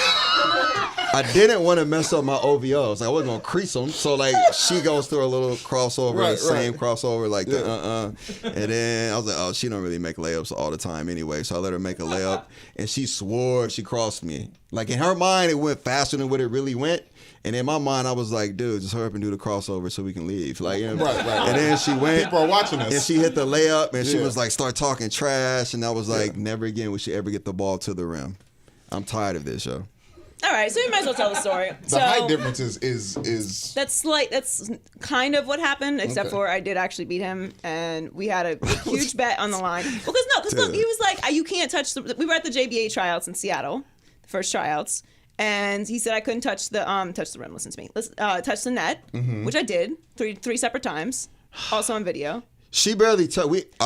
I didn't want to mess up my OVOs. Like, I wasn't gonna crease them. So like, she goes through a little crossover, Right, same right. crossover, like the And then I was like, oh, she don't really make layups all the time anyway. So I let her make a layup, and she swore she crossed me. Like, in her mind, it went faster than what it really went. And in my mind, I was like, dude, just hurry up and do the crossover so we can leave. Like, Right. And then she went. People are watching us. And she hit the layup, and she Yeah. was like, start talking trash. And I was like, never again will she ever get the ball to the rim. I'm tired of this, yo. All right, so you might as well tell the story. The height difference is That's kind of what happened, except for I did actually beat him, and we had a huge bet on the line. Because look, he was like, you can't touch we were at the JBA tryouts in Seattle, the first tryouts, and he said I couldn't touch the rim. Listen to me. Touch the net, which I did three separate times, also on video. She barely I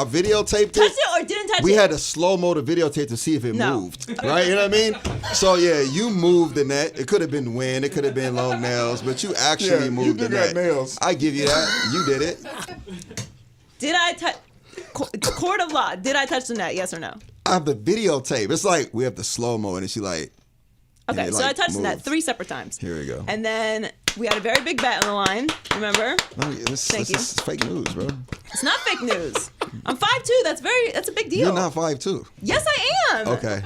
videotaped Touched it or didn't touch We it? had a slow-mo to videotape to see if it No. moved. Right? You know what I mean? So, yeah, you moved the net. It could have been wind. It could have been long nails. But you actually you moved the did got net. nails. I give you that. You did it. Did I touch? Court of law. Did I touch the net? Yes or no? I have the videotape. It's like we have the slow-mo, and then she like... and Okay, it, so I like, touched the net moved. 3 separate times. Here we go. And then we had a very big bet on the line. Remember? No, this Thank you. is fake news, bro. It's not fake news. I'm 5'2". That's a big deal. You're not 5'2". Yes, I am. Okay.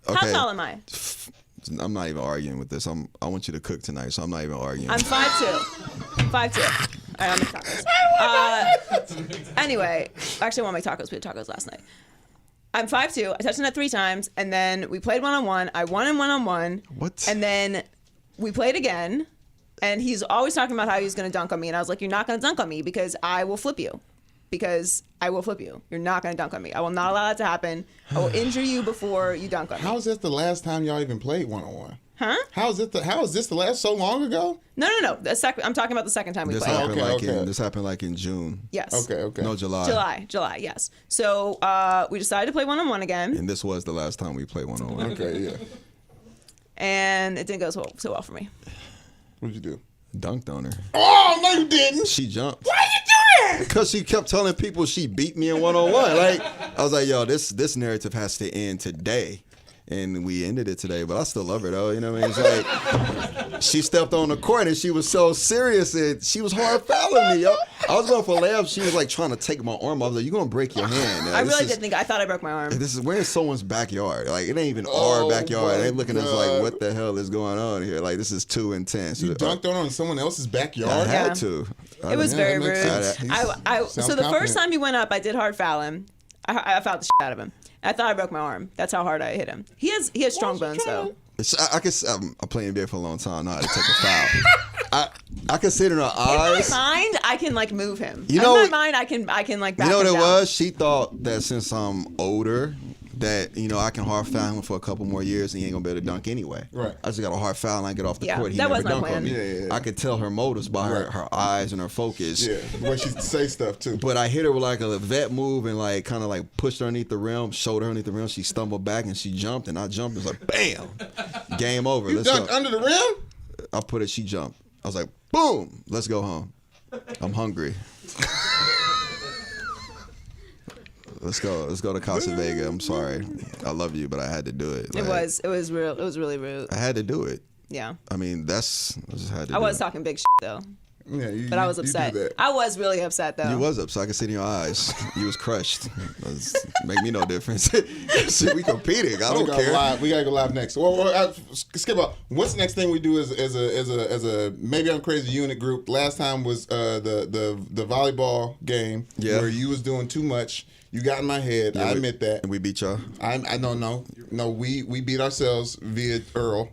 How tall am I? I'm not even arguing with this. I want you to cook tonight, so I'm not even arguing. I'm 5'2". 5'2". All right, I'll make tacos. Anyway, actually, I want to make tacos. We had tacos last night. I'm 5'2". I touched the net 3 times, and then we played one-on-one. I won in one-on-one. What? And then we played again, and he's always talking about how he's going to dunk on me, and I was like, you're not going to dunk on me because I will flip you. You're not going to dunk on me. I will not allow that to happen. I will injure you before you dunk on me. How is this the last time y'all even played one-on-one? Huh? How is this the last so long ago? No. I'm talking about the second time we This played. happened Okay. This happened like in June. Yes. Okay. No, July. July, yes. So we decided to play one-on-one again, And this was the last time we played one-on-one. Okay, yeah. and it didn't go so well for me. What'd you do? Dunked on her. Oh, no, you didn't. She jumped. Why you do that? Because she kept telling people she beat me in one-on-one. Like, I was like, yo, this narrative has to end today. and we ended it today. But I still love her though. You know what I mean? It's like she stepped on the court and she was so serious and she was hard fouling me, yo. I was going for layups. She was like trying to take my arm. I was like, "You're gonna break your hand." I really did think. I thought I broke my arm. We're in someone's backyard. Like it ain't even our backyard. They looking at us like, "What the hell is going on here?" Like this is too intense. You dunked on someone else's backyard. I had to. It was very rude. So the first time he went up, I did hard foul him. I fouled the shit out of him. I thought I broke my arm. That's how hard I hit him. He has strong bones though. I'm playing NBA for a long time. I know how to take a foul. I can sit in her eyes. In my mind, I can like move him. You know, in my mind, I can like back him down. You know what it was? She thought that since I'm older, that I can hard foul him for a couple more years and he ain't gonna be able to dunk anyway. Right. I just got a hard foul and I get off the court. He that never was my dunk plan. on me. Yeah. I could tell her motives by her eyes and her focus. Yeah, the way she say stuff too. But I hit her with like a vet move and like kind of like pushed her underneath the rim, showed her underneath the rim. She stumbled back and she jumped and I jumped. It was like bam, game over. You dunked under the rim? I put it. She jumped. I was like boom. Let's go home. I'm hungry. Let's go to Casa Vega. I'm sorry. I love you, but I had to do it. It was really rude. I had to do it. Yeah. I mean, I just had to I was talking big shit though. Yeah, but I was upset. I was really upset though. You was upset. I could see it in your eyes. You was crushed. Make me no difference. See, we competing. I don't care. We gotta go live next. Well, skip up. What's the next thing we do as a maybe I'm crazy unit group? Last time was the volleyball game where you was doing too much. You got in my head. I admit that. And we beat y'all. I don't know. No, we beat ourselves via Earl.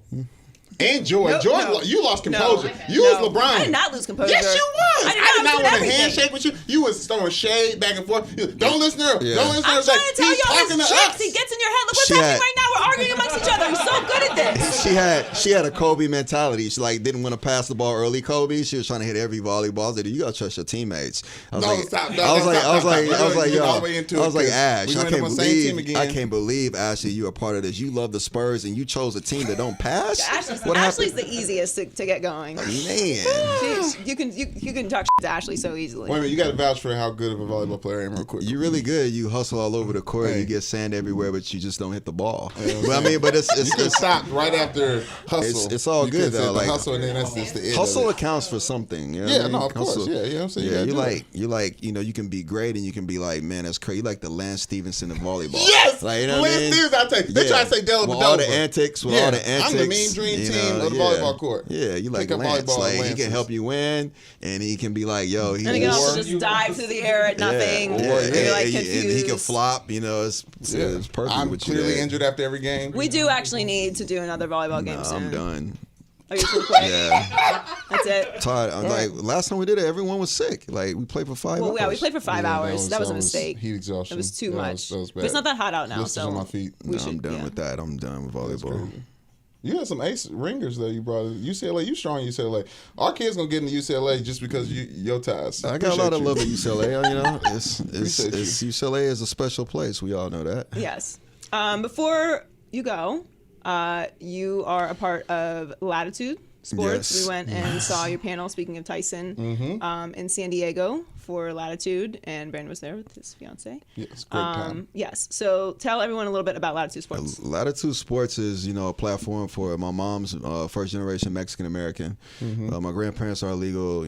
And George. You lost composure. You was LeBron. I did not lose composure. Yes, you was. I did not want to handshake with you. You was throwing shade back and forth. Don't listen to her. Yeah. Don't listen to her. I'm trying to tell y'all his tricks. Us. He gets in your head. Look what's happening right now. We're arguing amongst each other. He's so good at this. She had a Kobe mentality. She like didn't want to pass the ball early. Kobe. She was trying to hit every volleyball. I was like, you gotta trust your teammates. I was like, Ash, I can't believe Ashley, you are part of this. You love the Spurs and you chose a team that don't pass. Ashley's the easiest to get going. Man, you can talk shit to Ashley so easily. Wait a minute, you got to vouch for how good of a volleyball player I am real quick. You're really good. You hustle all over the court. You get sand everywhere, but you just don't hit the ball. But it's stopped right after hustle. It's all good though. Like hustle, and then that's just the end. Hustle accounts for something. You know what I mean? Of course. Yeah, you know what I'm saying. Yeah, you can be great and you can be like, man, that's crazy. You like the Lance Stevenson of volleyball. Yes, like, you know Lance Stevenson. I take. They try to say Della all the antics. All the antics. I'm the mean dream team of the volleyball court. Yeah, you like Lance. Like he can help you win, and he can be like, yo, and he can also just dive through the air at nothing. And you're like confused. And he can flop. It's perfect. I'm clearly injured after every game. We do actually need to do another volleyball game soon. I'm done. Are you gonna quit? Yeah. That's it. Todd, last time we did it, everyone was sick. Like we played for 5 hours. Yeah, we played for 5 hours. That was a mistake. Heat exhaustion. It was too much. That was bad. But it's not that hot out now, Blisters on my feet. I'm done with that. I'm done with volleyball. You had some ace ringers though. You brought UCLA. You strong UCLA. Our kids gonna get into UCLA just because your ties. I got a lot of love at UCLA. It's UCLA is a special place. We all know that. Yes. Before you go, you are a part of Latitude Sports. Yes. We went and saw your panel. Speaking of Tyson, in San Diego for Latitude, and Brandon was there with his fiancé. Yes, great time. Yes. So tell everyone a little bit about Latitude Sports. Latitude Sports is, a platform for my mom's first generation Mexican American. My grandparents are legal,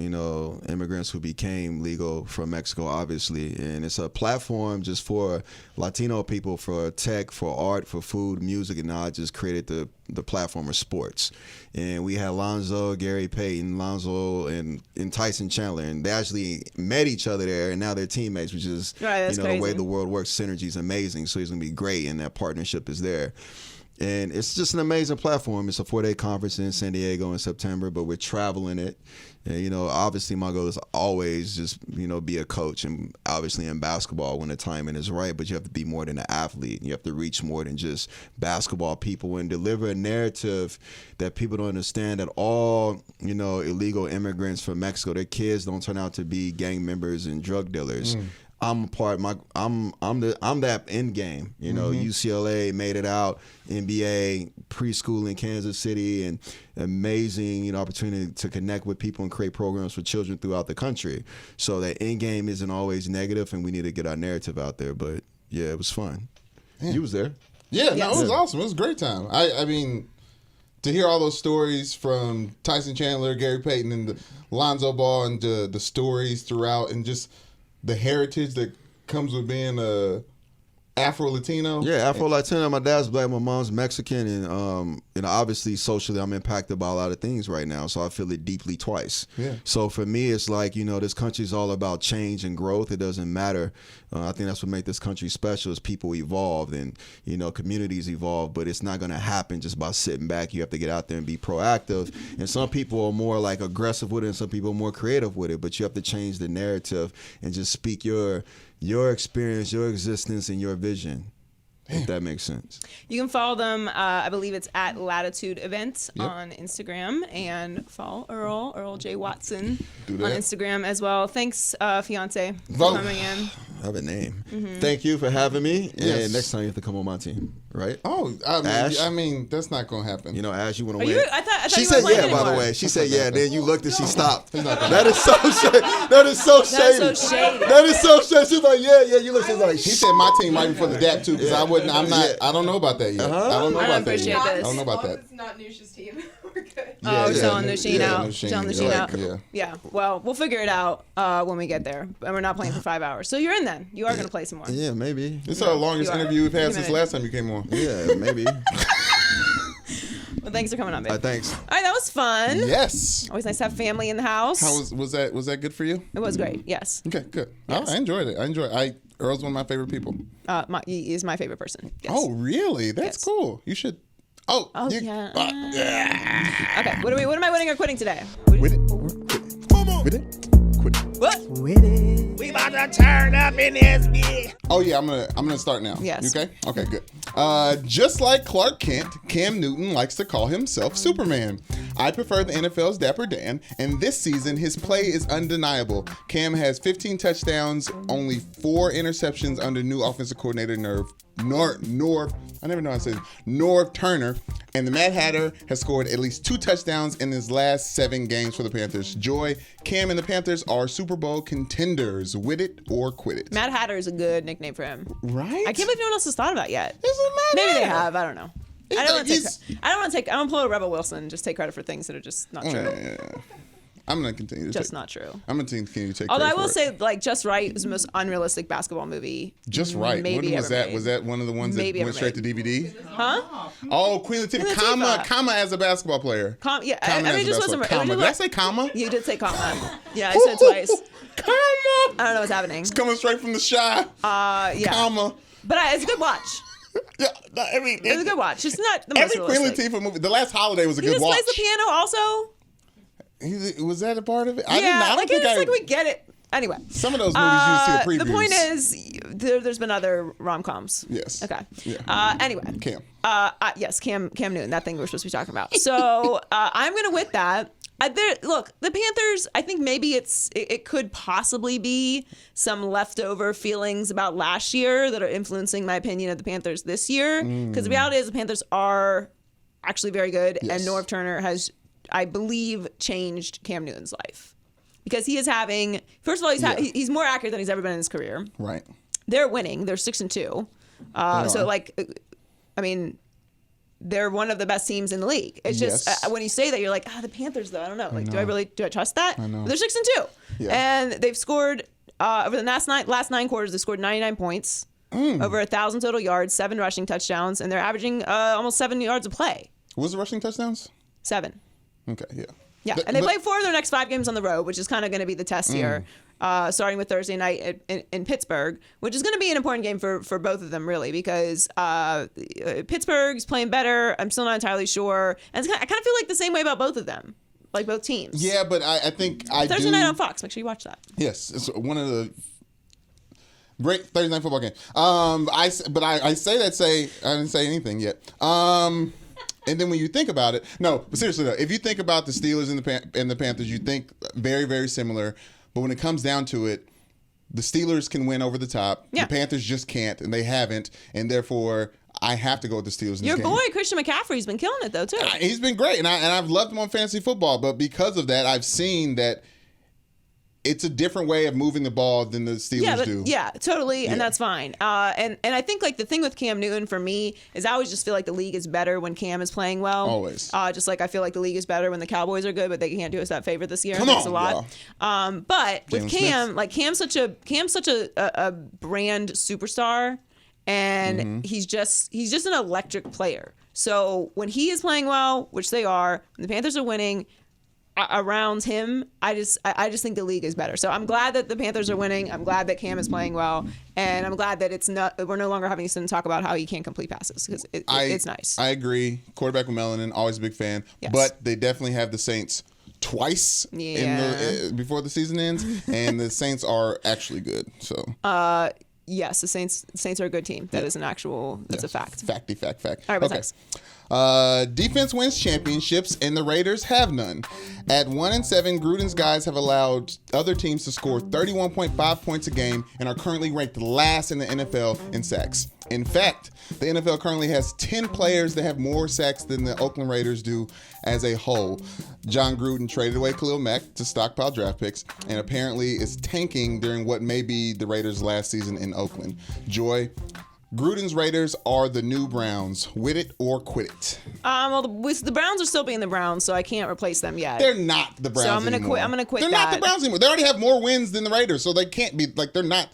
immigrants who became legal from Mexico, obviously, and it's a platform just for Latino people, for tech, for art, for food, music, and I just created the platform of sports. And we had Lonzo, Gary Payton, Lonzo, and Tyson Chandler, and they actually met each other there, and now they're teammates, which is the way the world works. Synergy is amazing, so he's gonna be great, and that partnership is there. And it's just an amazing platform. It's a 4-day conference in San Diego in September, but we're traveling it. And, obviously my goal is always just, be a coach, and obviously in basketball when the timing is right, but you have to be more than an athlete. You have to reach more than just basketball people and deliver a narrative that people don't understand, that all, illegal immigrants from Mexico, their kids don't turn out to be gang members and drug dealers. I'm that end game. UCLA made it out, NBA, preschool in Kansas City, and amazing, opportunity to connect with people and create programs for children throughout the country. So that end game isn't always negative, and we need to get our narrative out there. But yeah, it was fun. You was there. Yeah, no, Yes. it was awesome. It was a great time. I mean, to hear all those stories from Tyson Chandler, Gary Payton, and the Lonzo Ball, and the stories throughout, and just the heritage that comes with being a Afro-Latino. Yeah, Afro-Latino. My dad's black, my mom's Mexican, and obviously socially I'm impacted by a lot of things right now, so I feel it deeply twice. Yeah. So for me, it's like, this country's all about change and growth. It doesn't matter. I think that's what makes this country special is people evolve and, communities evolve, but it's not going to happen just by sitting back. You have to get out there and be proactive. And some people are more like aggressive with it and some people are more creative with it, but you have to change the narrative and just speak your experience, your existence, and your vision. If that makes sense. You can follow them. I believe it's at Latitude Events on Instagram, and follow Earl J. Watson on Instagram as well. Thanks, fiance, for coming in. I have a name. Thank you for having me. Yes. And next time you have to come on my team, right? Oh, Ash? I mean, that's not going to happen. Ash, you want to Are win? you? I thought She you said weren't yeah, playing by the anymore. way. She said yeah, and then you looked and she stopped. not gonna That is so shady. That is so shady. That's so shady. That is so shady. She's like, yeah, you look. She's like, He said my team right before the DAP too, because I don't know about that yet. I don't know I about that appreciate yet. this. I don't know about As long that. as it's not Nusha's team. We're good. We're selling Nushin out. Nushin, Selling Nushin yeah, out. yeah. Yeah. Well, we'll figure it out when we get there. And we're not playing for 5 hours. So you're in then. You are going to play some more. yeah, maybe. This is our longest You are. interview we've had Give since me a last time you came on. Yeah, maybe. Well, thanks for coming on, babe. Thanks. All right, that was fun. Yes. Always nice to have family in the house. How was that good for you? It was great. Yes. Okay, good. Yes. I enjoyed it. Earl's one of my favorite people. He is my favorite person. Yes. Oh, really? That's Yes. cool. You should. Oh, you, yeah. yeah. Okay. What am I winning or quitting today? With it. With it. Quit it. What? We about to turn up in this bitch. Oh yeah, I'm gonna start now. Yes. You okay? Okay, good. Just like Clark Kent, Cam Newton likes to call himself Superman. I prefer the NFL's Dapper Dan, and this season his play is undeniable. Cam has 15 touchdowns, only 4 interceptions under new offensive coordinator Norv Turner, and the Mad Hatter has scored at least 2 touchdowns in his last 7 games for the Panthers. Joy, Cam and the Panthers are Super Bowl contenders. With it or quit it. Mad Hatter is a good nickname for him. Right? I can't believe no one else has thought of that yet. It's a Mad Maybe they Hatter. have. I don't know. I don't want to pull a Rebel Wilson and just take credit for things that are just not true. Yeah. I'm gonna continue. Just not true. I'm gonna continue to take. Although I credit will for say, it. like, Just Right was the most unrealistic basketball movie. Just Right. Maybe When was ever that? made. Was that one of the ones that Maybe went ever straight made. to DVD? Huh? Oh, Queen Latifah. Comma as a basketball player. Yeah. Comma I mean, as it a just wasn't. basketball- Comma. Did I say comma? You did say comma. Yeah, I said it twice. Comma. I don't know what's happening. It's coming straight from the shy. Yeah. Comma. But it's a good watch. Yeah, I mean, It was a good watch. It's not the most every Queen realistic. Latifah movie. The Last Holiday was a He good just watch. plays the piano also. Was that a part of it? I don't think it's like we get it. Anyway. Some of those movies you see the previews. The point is, there's been other rom-coms. Yes. Okay. Yeah. Anyway. Cam. Yes, Cam Newton, that thing we're supposed to be talking about. So I'm going to with that. Look, the Panthers, I think maybe it could possibly be some leftover feelings about last year that are influencing my opinion of the Panthers this year. Because the reality is the Panthers are actually very good, Yes. and Norv Turner has, I believe, changed Cam Newton's life. Because he is having, first of all, he's more accurate than he's ever been in his career. Right. They're winning. They're 6-2. So, like, I mean, they're one of the best teams in the league. It's just Yes. when you say that, you're like, the Panthers, though. I don't know. Like, do I trust that? I know. They're 6-2. Yeah. And they've scored, over the last 9 quarters, they scored 99 points, over 1,000 total yards, 7 rushing touchdowns, and they're averaging almost 7 yards a play. What was the rushing touchdowns? 7. Okay, yeah. Yeah, and they play 4 of their next 5 games on the road, which is kind of going to be the test here, starting with Thursday night in Pittsburgh, which is going to be an important game for both of them, really, because Pittsburgh's playing better. I'm still not entirely sure. And I kind of feel like the same way about both of them, like both teams. Yeah, but I think Thursday night on Fox. Make sure you watch that. Yes, it's one of the great Thursday night football game. I didn't say anything yet. And then when you think about it, no, but seriously though, if you think about the Steelers and the Panthers, you think very, very similar. But when it comes down to it, the Steelers can win over the top. Yeah. The Panthers just can't, and they haven't, and therefore I have to go with the Steelers in Your this game. boy Christian McCaffrey's been killing it though too. He's been great, and I've loved him on fantasy football. But because of that, I've seen that it's a different way of moving the ball than the Steelers do. Yeah, totally, and that's fine. And I think like the thing with Cam Newton for me is I always just feel like the league is better when Cam is playing well. Always. Just like I feel like the league is better when the Cowboys are good, but they can't do us that favor this year. Come Thanks on, a lot. But with Jalen Cam, Smith. like Cam's such a brand superstar, and he's just an electric player. So when he is playing well, which they are, when the Panthers are winning. Around him, I just think the league is better. So I'm glad that the Panthers are winning. I'm glad that Cam is playing well, and I'm glad that we're no longer having to talk about how he can't complete passes because it's nice. I agree. Quarterback with melanin, always a big fan. Yes. But they definitely have the Saints twice before the season ends, and the Saints are actually good. So. Yes, the Saints are a good team. That's a fact. Facty fact. All right, what's next? Defense wins championships, and the Raiders have none. At 1-7, Gruden's guys have allowed other teams to score 31.5 points a game and are currently ranked last in the NFL in sacks. In fact, the NFL currently has 10 players that have more sacks than the Oakland Raiders do as a whole. John Gruden traded away Khalil Mack to stockpile draft picks and apparently is tanking during what may be the Raiders' last season in Oakland. Joy, Gruden's Raiders are the new Browns. With it or quit it. Well, the Browns are still being the Browns, so I can't replace them yet. They're not the Browns So I'm gonna anymore. quit. I'm gonna quit. They're not the Browns anymore. They already have more wins than the Raiders, so they can't be like they're not.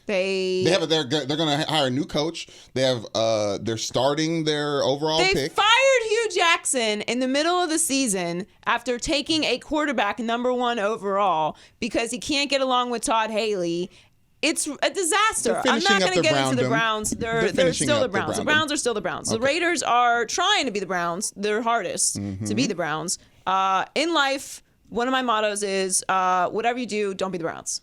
They're going to hire a new coach. They're starting their overall They pick. fired Hugh Jackson in the middle of the season after taking a quarterback #1 overall because he can't get along with Todd Haley. It's a disaster. I'm not going to get into the Browns. They're still the Browns. The Browns are still the Browns. Okay. The Raiders are trying to be the Browns. They're hardest to be the Browns. In life, one of my mottos is whatever you do, don't be the Browns.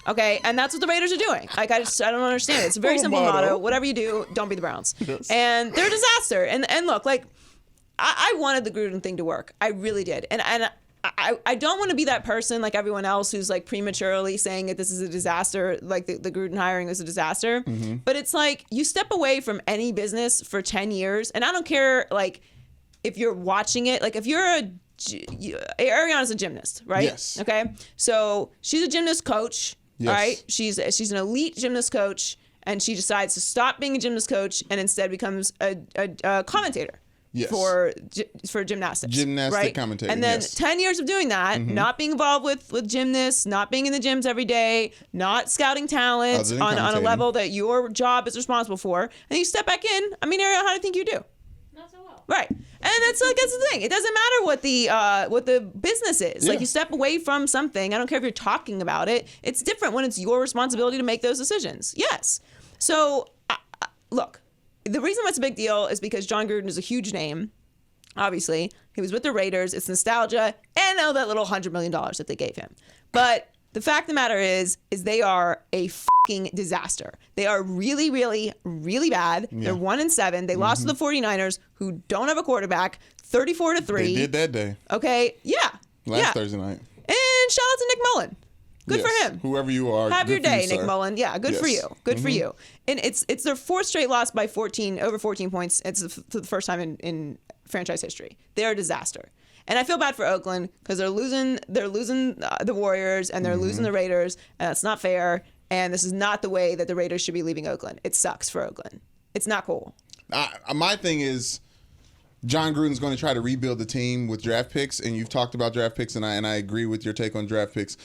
Okay, and that's what the Raiders are doing. Like I don't understand it. It's a very simple motto. Whatever you do, don't be the Browns. Yes. And they're a disaster. And look, like I wanted the Gruden thing to work. I really did. And I don't want to be that person like everyone else who's like prematurely saying that this is a disaster, like the Gruden hiring is a disaster. Mm-hmm. But it's like you step away from any business for 10 years, and I don't care like if you're watching it. Like if you're Ariana's a gymnast, right? Yes. Okay. So she's a gymnast coach. Yes. All right. She's an elite gymnast coach, and she decides to stop being a gymnast coach and instead becomes a commentator. Yes. For gymnastics. Right? Commentator. And then yes. 10 years of doing that, not being involved with gymnasts, not being in the gyms every day, not scouting talent on a level that your job is responsible for, and you step back in. I mean, Ariel, how do you think you do? Not so well. Right. And that's the thing. It doesn't matter what the business is. Yeah. Like you step away from something. I don't care if you're talking about it. It's different when it's your responsibility to make those decisions. Yes. So look, the reason why it's a big deal is because John Gruden is a huge name. Obviously, he was with the Raiders. It's nostalgia, and that little $100 million that they gave him. But the fact of the matter is they are a fucking disaster. They are really, really, really bad. Yeah. They're 1-7. They lost to the 49ers, who don't have a quarterback, 34-3. They did that day. Okay, yeah. Last Thursday night. And shout out to Nick Mullen. Good for him. Whoever you are. Have your day, Nick sir. Mullen. Yeah, good for you. Good for you. And it's their fourth straight loss by over 14 points. It's the first time in franchise history. They're a disaster. And I feel bad for Oakland because they're losing the Warriors and they're losing the Raiders, and that's not fair. And this is not the way that the Raiders should be leaving Oakland. It sucks for Oakland. It's not cool. My thing is, John Gruden's going to try to rebuild the team with draft picks, and you've talked about draft picks, and I agree with your take on draft picks.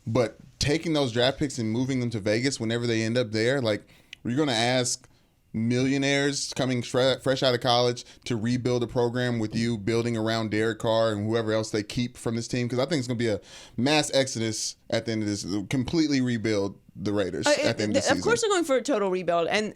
But taking those draft picks and moving them to Vegas whenever they end up there, like, you're going to ask millionaires coming fresh out of college to rebuild a program with you building around Derek Carr and whoever else they keep from this team? Because I think it's going to be a mass exodus at the end of this, completely rebuild the Raiders at the end of the season. Of course they're going for a total rebuild. And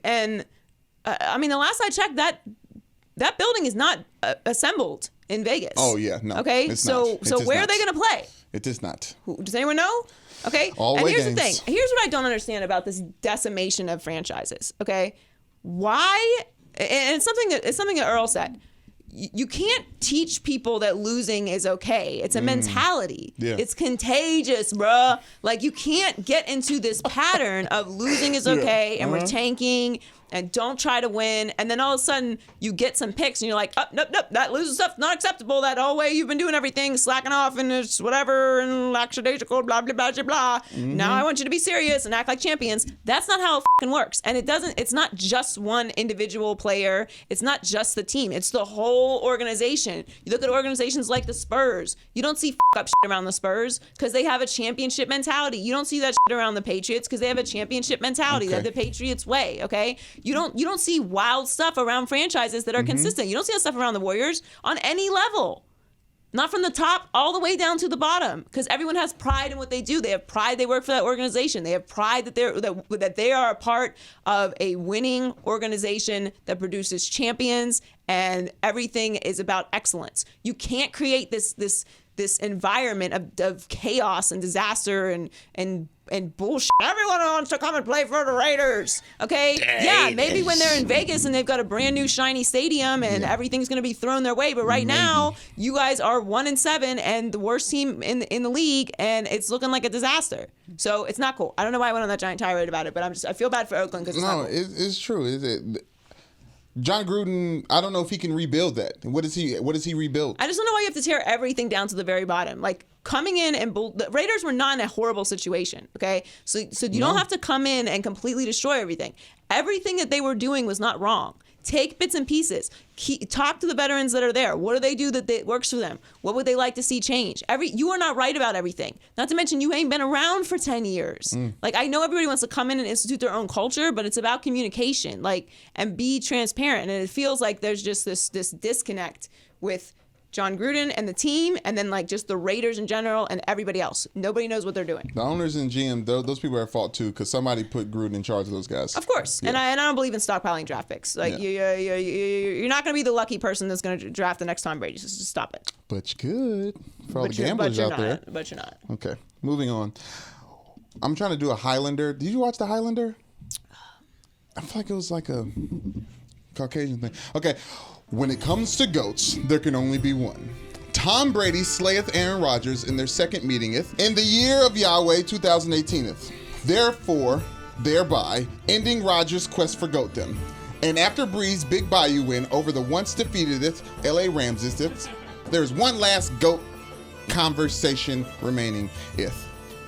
I mean, the last I checked, that building is not assembled in Vegas. Oh, yeah. No. Okay? So where are they going to play? It is not. Does anyone know? Okay. And here's games. The thing. Here's what I don't understand about this decimation of franchises. Okay. Why? And it's something that Earl said. You can't teach people that losing is okay. It's a mentality. Yeah. It's contagious, bruh. Like you can't get into this pattern of losing is okay and we're tanking and don't try to win. And then all of a sudden you get some picks and you're like, oh, nope, that losing stuff's not acceptable. That whole way you've been doing everything, slacking off and it's whatever and lackadaisical, blah, blah, blah, blah, blah. Now I want you to be serious and act like champions. That's not how it fucking works. And it's not just one individual player. It's not just the team. It's the whole organization. You look at organizations like the Spurs. You don't see up shit around the Spurs because they have a championship mentality. You don't see that shit around the Patriots because they have a championship mentality. They're the Patriots way, okay? You don't see wild stuff around franchises that are consistent. You don't see that stuff around the Warriors on any level. Not from the top all the way down to the bottom, because everyone has pride in what they do. They have pride they work for that organization. They have pride that they are a part of a winning organization that produces champions, and everything is about excellence. You can't create this environment of chaos and disaster and bullshit. Everyone wants to come and play for the Raiders. Okay? Yeah, maybe when they're in Vegas and they've got a brand new shiny stadium and everything's going to be thrown their way. But right now, you guys are 1-7 and the worst team in the league, and it's looking like a disaster. So it's not cool. I don't know why I went on that giant tirade about it, but I feel bad for Oakland because it's true. Is it? John Gruden, I don't know if he can rebuild that. What does he rebuild? I just don't know why you have to tear everything down to the very bottom. Like, coming in and the Raiders were not in a horrible situation, okay? So you don't have to come in and completely destroy everything. Everything that they were doing was not wrong. Take bits and pieces. Talk to the veterans that are there. What do they do that works for them? What would they like to see change? You are not right about everything. Not to mention you ain't been around for 10 years. Like, I know everybody wants to come in and institute their own culture, but it's about communication, and be transparent. And it feels like there's just this disconnect with John Gruden and the team, and then just the Raiders in general and everybody else. Nobody knows what they're doing. The owners and GM, those people are at fault too, because somebody put Gruden in charge of those guys. Of course, yeah. and I don't believe in stockpiling draft picks. You're not going to be the lucky person that's going to draft the next Tom Brady. Just stop it. But you could for all the gamblers out there. But you're not. Okay, moving on. I'm trying to do a Highlander. Did you watch the Highlander? I feel like it was like a Caucasian thing. Okay. When it comes to GOATs, there can only be one. Tom Brady slayeth Aaron Rodgers in their second meetingeth in the year of Yahweh 2018th. Thereby ending Rodgers' quest for GOATdom. And after Brees' big Bayou win over the once defeatedeth LA Rams's, there's one last GOAT conversation remaining.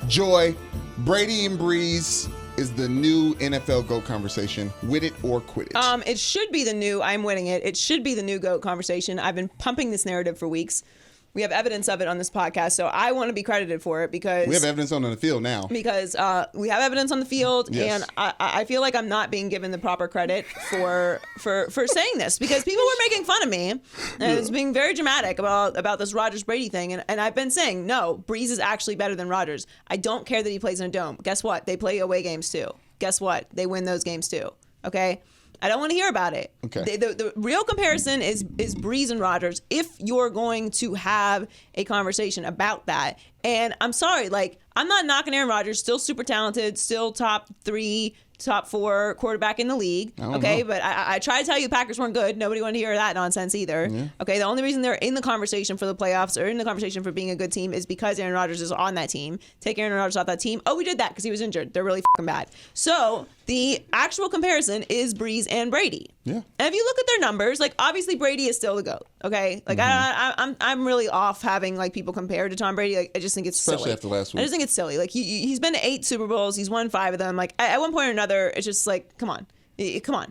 Joy, Brady and Brees is the new NFL GOAT conversation. With it or quit it. It should be the new, I'm winning it. It should be the new GOAT conversation. I've been pumping this narrative for weeks. We have evidence of it on this podcast, so I want to be credited for it because we have evidence on the field now. Because we have evidence on the field, yes. And I feel like I'm not being given the proper credit for saying this because people were making fun of me and it's being very dramatic about this Rodgers Brady thing, and I've been saying no, Brees is actually better than Rodgers. I don't care that he plays in a dome. Guess what? They play away games too. Guess what? They win those games too. Okay. I don't want to hear about it. Okay. The real comparison is Brees and Rodgers if you're going to have a conversation about that. And I'm sorry, I'm not knocking Aaron Rodgers, still super talented, still top 3, top 4 quarterback in the league. Okay, but I try to tell you the Packers weren't good. Nobody wanted to hear that nonsense either. Yeah. Okay, the only reason they're in the conversation for the playoffs or in the conversation for being a good team is because Aaron Rodgers is on that team. Take Aaron Rodgers off that team. Oh, we did that because he was injured. They're really fucking bad. So the actual comparison is Brees and Brady. Yeah. And if you look at their numbers, obviously Brady is still the GOAT. Okay, I'm really off having people compare to Tom Brady. I just think it's especially silly. After last week. I just think it's silly. He's been to 8 Super Bowls. He's won 5 of them. At one point or another, it's just come on. All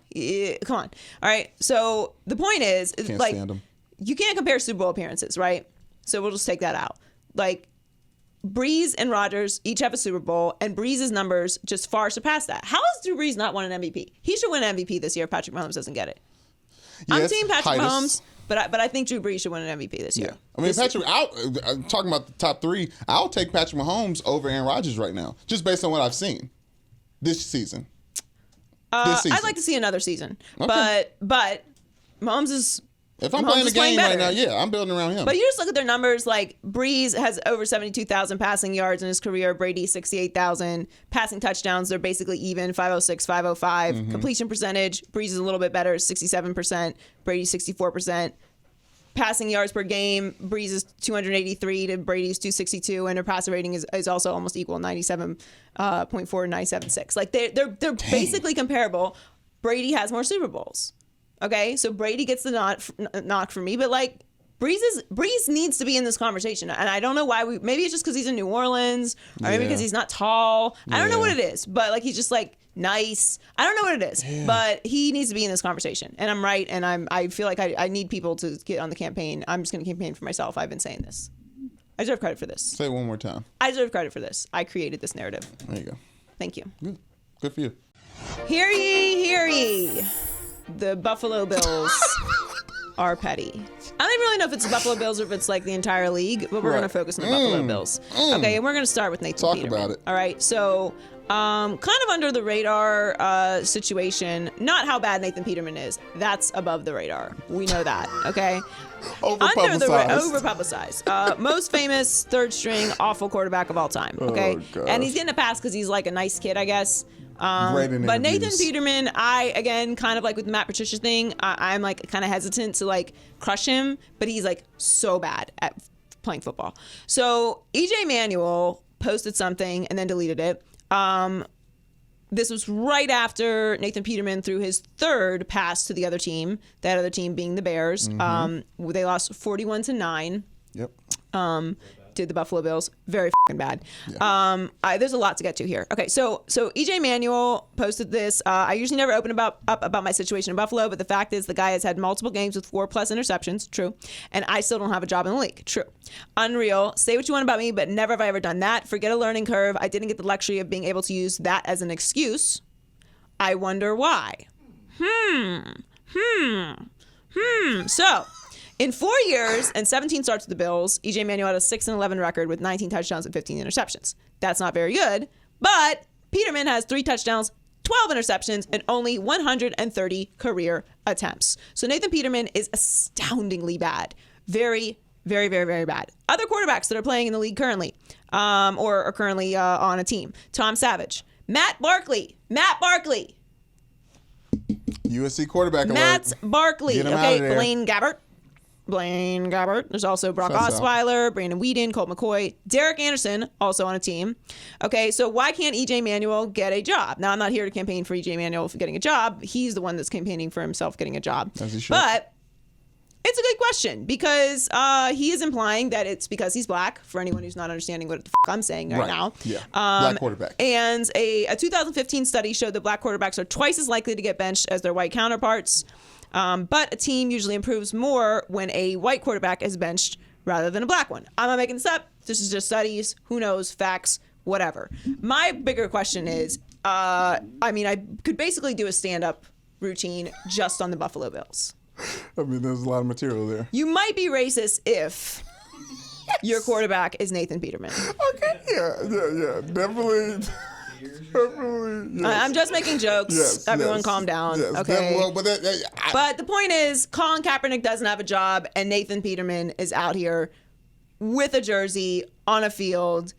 right. So the point is, can't stand him. You can't compare Super Bowl appearances, right? So we'll just take that out. Brees and Rodgers each have a Super Bowl, and Brees' numbers just far surpass that. How has Drew Brees not won an MVP? He should win an MVP this year if Patrick Mahomes doesn't get it. Yes, I'm team Patrick Mahomes, but I think Drew Brees should win an MVP this year. I mean, I'm talking about the top 3. I'll take Patrick Mahomes over Aaron Rodgers right now, just based on what I've seen this season. I'd like to see another season, okay. but Mahomes is. If I'm playing the game right now, yeah, I'm building around him. But you just look at their numbers, Brees has over 72,000 passing yards in his career, Brady 68,000. Passing touchdowns, they're basically even, 506, 505. Mm-hmm. Completion percentage, Brees is a little bit better, 67%, Brady 64%. Passing yards per game, Brees is 283 to Brady's 262, and their passer rating is also almost equal, 97.4, 97.6. They're basically comparable. Brady has more Super Bowls. Okay, so Brady gets the knock for me, but like Brees needs to be in this conversation, and I don't know why. Maybe it's just because he's in New Orleans, or maybe because he's not tall. I don't know what it is, but like he's just like nice. I don't know what it is, but he needs to be in this conversation. And I'm right, and I feel like I need people to get on the campaign. I'm just going to campaign for myself. I've been saying this. I deserve credit for this. Say it one more time. I deserve credit for this. I created this narrative. There you go. Thank you. Good for you. Hear ye, hear ye. The Buffalo Bills are petty. I don't even really know if it's the Buffalo Bills or if it's like the entire league, but we're going to focus on the Buffalo Bills. Okay, and we're going to start with Nathan Peterman. Talk about it. All right, so kind of under the radar situation, not how bad Nathan Peterman is. That's above the radar. We know that, okay? Over-publicized. Most famous third-string awful quarterback of all time, okay? And he's getting a pass because he's like a nice kid, I guess. But Nathan Peterman, again, kind of like with the Matt Patricia thing, I'm like kind of hesitant to like crush him, but he's like so bad at playing football. So EJ Manuel posted something and then deleted it. This was right after Nathan Peterman threw his third pass to the other team, that other team being the Bears. They lost 41-9. Yep. Did the Buffalo Bills. Very fucking bad. Yeah. There's a lot to get to here. Okay, so EJ Manuel posted this. I usually never open up about my situation in Buffalo, but the fact is the guy has had multiple games with 4+ interceptions. True. And I still don't have a job in the league. True. Unreal. Say what you want about me, but never have I ever done that. Forget a learning curve. I didn't get the luxury of being able to use that as an excuse. I wonder why. So, in 4 years and 17 starts with the Bills, EJ Manuel had a 6-11 record with 19 touchdowns and 15 interceptions. That's not very good, but Peterman has 3 touchdowns, 12 interceptions, and only 130 career attempts. So Nathan Peterman is astoundingly bad. Very, very, very, very bad. Other quarterbacks that are playing in the league currently, or are currently on a team. Tom Savage. Matt Barkley. USC quarterback alert. Matt Barkley. Get him out of there. Blaine Gabbert. There's also Brock Sounds Osweiler, Brandon Weeden, Colt McCoy, Derek Anderson, also on a team. Okay, so why can't EJ Manuel get a job? Now, I'm not here to campaign for EJ Manuel for getting a job. He's the one that's campaigning for himself getting a job. As he should. But it's a good question because he is implying that it's because he's black, for anyone who's not understanding what the I'm saying right now. Yeah, black quarterback. And a 2015 study showed that black quarterbacks are twice as likely to get benched as their white counterparts. But a team usually improves more when a white quarterback is benched rather than a black one. I'm not making this up. This is just studies. Who knows? Facts. Whatever. My bigger question is, I could basically do a stand-up routine just on the Buffalo Bills. I mean, there's a lot of material there. You might be racist if your quarterback is Nathan Peterman. Okay. Yeah. Definitely. Yes. I'm just making jokes. Yes, Everyone yes, calm down. yes. Okay. But the point is, Colin Kaepernick doesn't have a job, and Nathan Peterman is out here with a jersey on a field.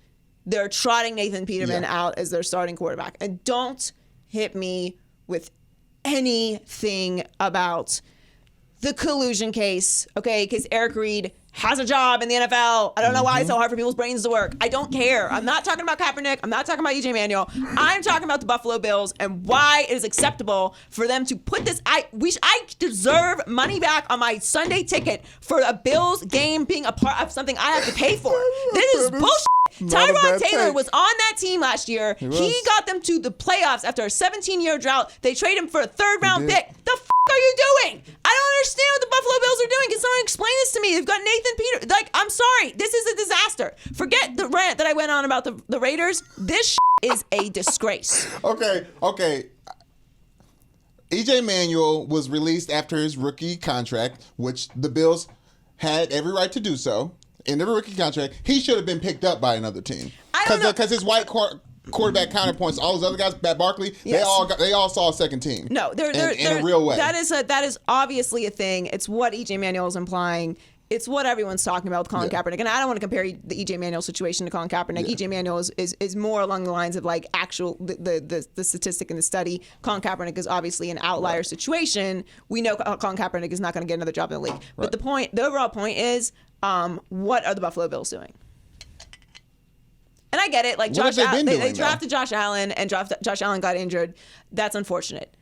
They're trotting Nathan Peterman out as their starting quarterback. And don't hit me with anything about the collusion case, okay? Because Eric Reed has a job in the NFL. I don't know why it's so hard for people's brains to work. I don't care. I'm not talking about Kaepernick. I'm not talking about EJ Manuel. I'm talking about the Buffalo Bills and why it is acceptable for them to put this. I deserve money back on my Sunday ticket for a Bills game being a part of something I have to pay for. This is bullshit. Tyrod Taylor was on that team last year. He got them to the playoffs after a 17-year drought. They traded him for a third-round pick. The f*** are you doing? I don't understand what the Buffalo Bills are doing. Can someone explain this to me? They've got Nathan Peterman. Like, I'm sorry. This is a disaster. Forget the rant that I went on about the Raiders. This is a disgrace. Okay. EJ Manuel was released after his rookie contract, which the Bills had every right to do so. In the rookie contract, he should have been picked up by another team because his white quarterback counterpoints, all those other guys, Matt Barkley, they all saw a second team. No, they're in a real way. That is obviously a thing. It's what EJ Manuel is implying. It's what everyone's talking about with Colin Kaepernick, and I don't want to compare the EJ Manuel situation to Colin Kaepernick. EJ Manuel is more along the lines of like actual the statistic in the study. Colin Kaepernick is obviously an outlier situation. We know Colin Kaepernick is not going to get another job in the league. But the overall point is, what are the Buffalo Bills doing? And I get it. Like they drafted Josh Allen, and Josh Allen got injured. That's unfortunate.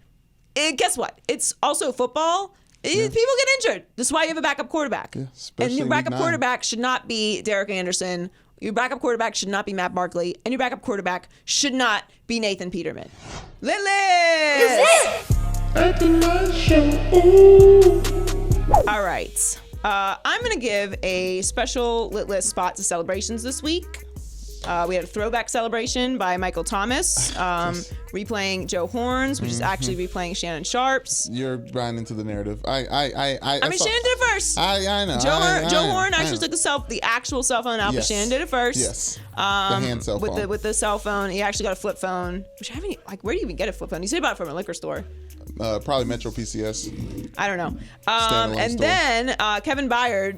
guess what? It's also football. People get injured. That's why you have a backup quarterback. Yeah, and especially your backup week 9. quarterback should not be Derek Anderson. Your backup quarterback should not be Matt Barkley. And your backup quarterback should not be Nathan Peterman. Lily! All right. I'm going to give a special Lit List spot to celebrations this week. We had a throwback celebration by Michael Thomas, replaying Joe Horns, which is actually replaying Shannon Sharp's. You're buying into the narrative. I mean, Shannon did it first. I know. Joe Horn actually took the actual cell phone out, but Shannon did it first. Yes. The hand cell phone. With the cell phone, he actually got a flip phone. Which I haven't where do you even get a flip phone? You said about it from a liquor store. Probably Metro PCS. I don't know. Standalone And store. then Kevin Byard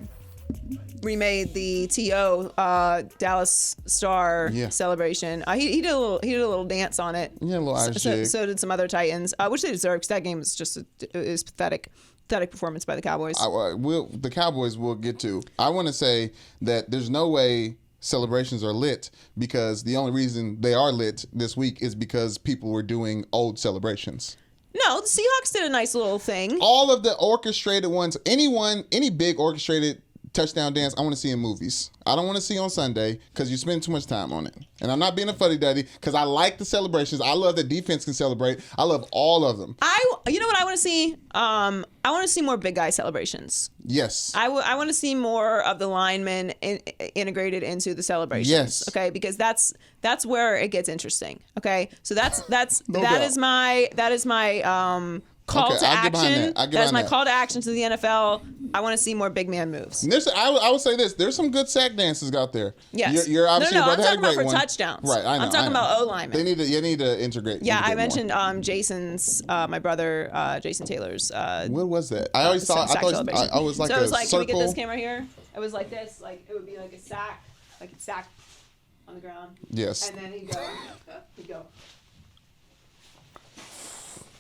remade the TO Dallas Star celebration. He did a little dance on it. Yeah, a little Irish jig. So did some other Titans, which they deserve because that game was just is pathetic performance by the Cowboys. The Cowboys will get to. I want to say that there's no way celebrations are lit because the only reason they are lit this week is because people were doing old celebrations. No, the Seahawks did a nice little thing. All of the orchestrated ones, any big orchestrated touchdown dance, I want to see in movies. I don't want to see on Sunday because you spend too much time on it. And I'm not being a fuddy-duddy because I like the celebrations. I love that defense can celebrate. I love all of them. You know what I want to see? I want to see more big guy celebrations. Yes. I want to see more of the linemen integrated into the celebrations. Yes. Okay, because that's where it gets interesting. Okay, so that doubt. is my call to action. That's my call to action to the NFL. I want to see more big man moves. I would say this. There's some good sack dances out there. Yes. You're obviously No, your I'm brother had a talking about great for one. touchdowns. Right, I know. I'm talking about O-linemen. You need to integrate. Yeah, I more. mentioned Jason's, my brother, Jason Taylor's. What was that? I always thought I was like so it was like, circle. can we get this camera here? It was like this. Like it would be like a sack, on the ground. Yes. And then he'd go.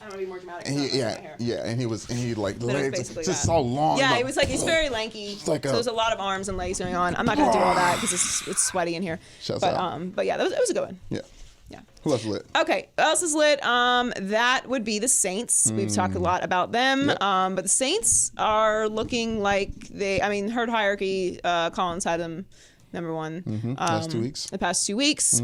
I don't know, be more dramatic. And he like legs just that. so long. Yeah, it was like he's very lanky. So there's a lot of arms and legs going on. I'm not gonna do all that because it's sweaty in here. Shouts out. But yeah, it was a good one. Yeah. Yeah. Who else lit? Okay, who else is lit? That would be the Saints. We've talked a lot about them. Yep. But the Saints are looking like herd hierarchy, Collins had them number one. Last 2 weeks. The past 2 weeks.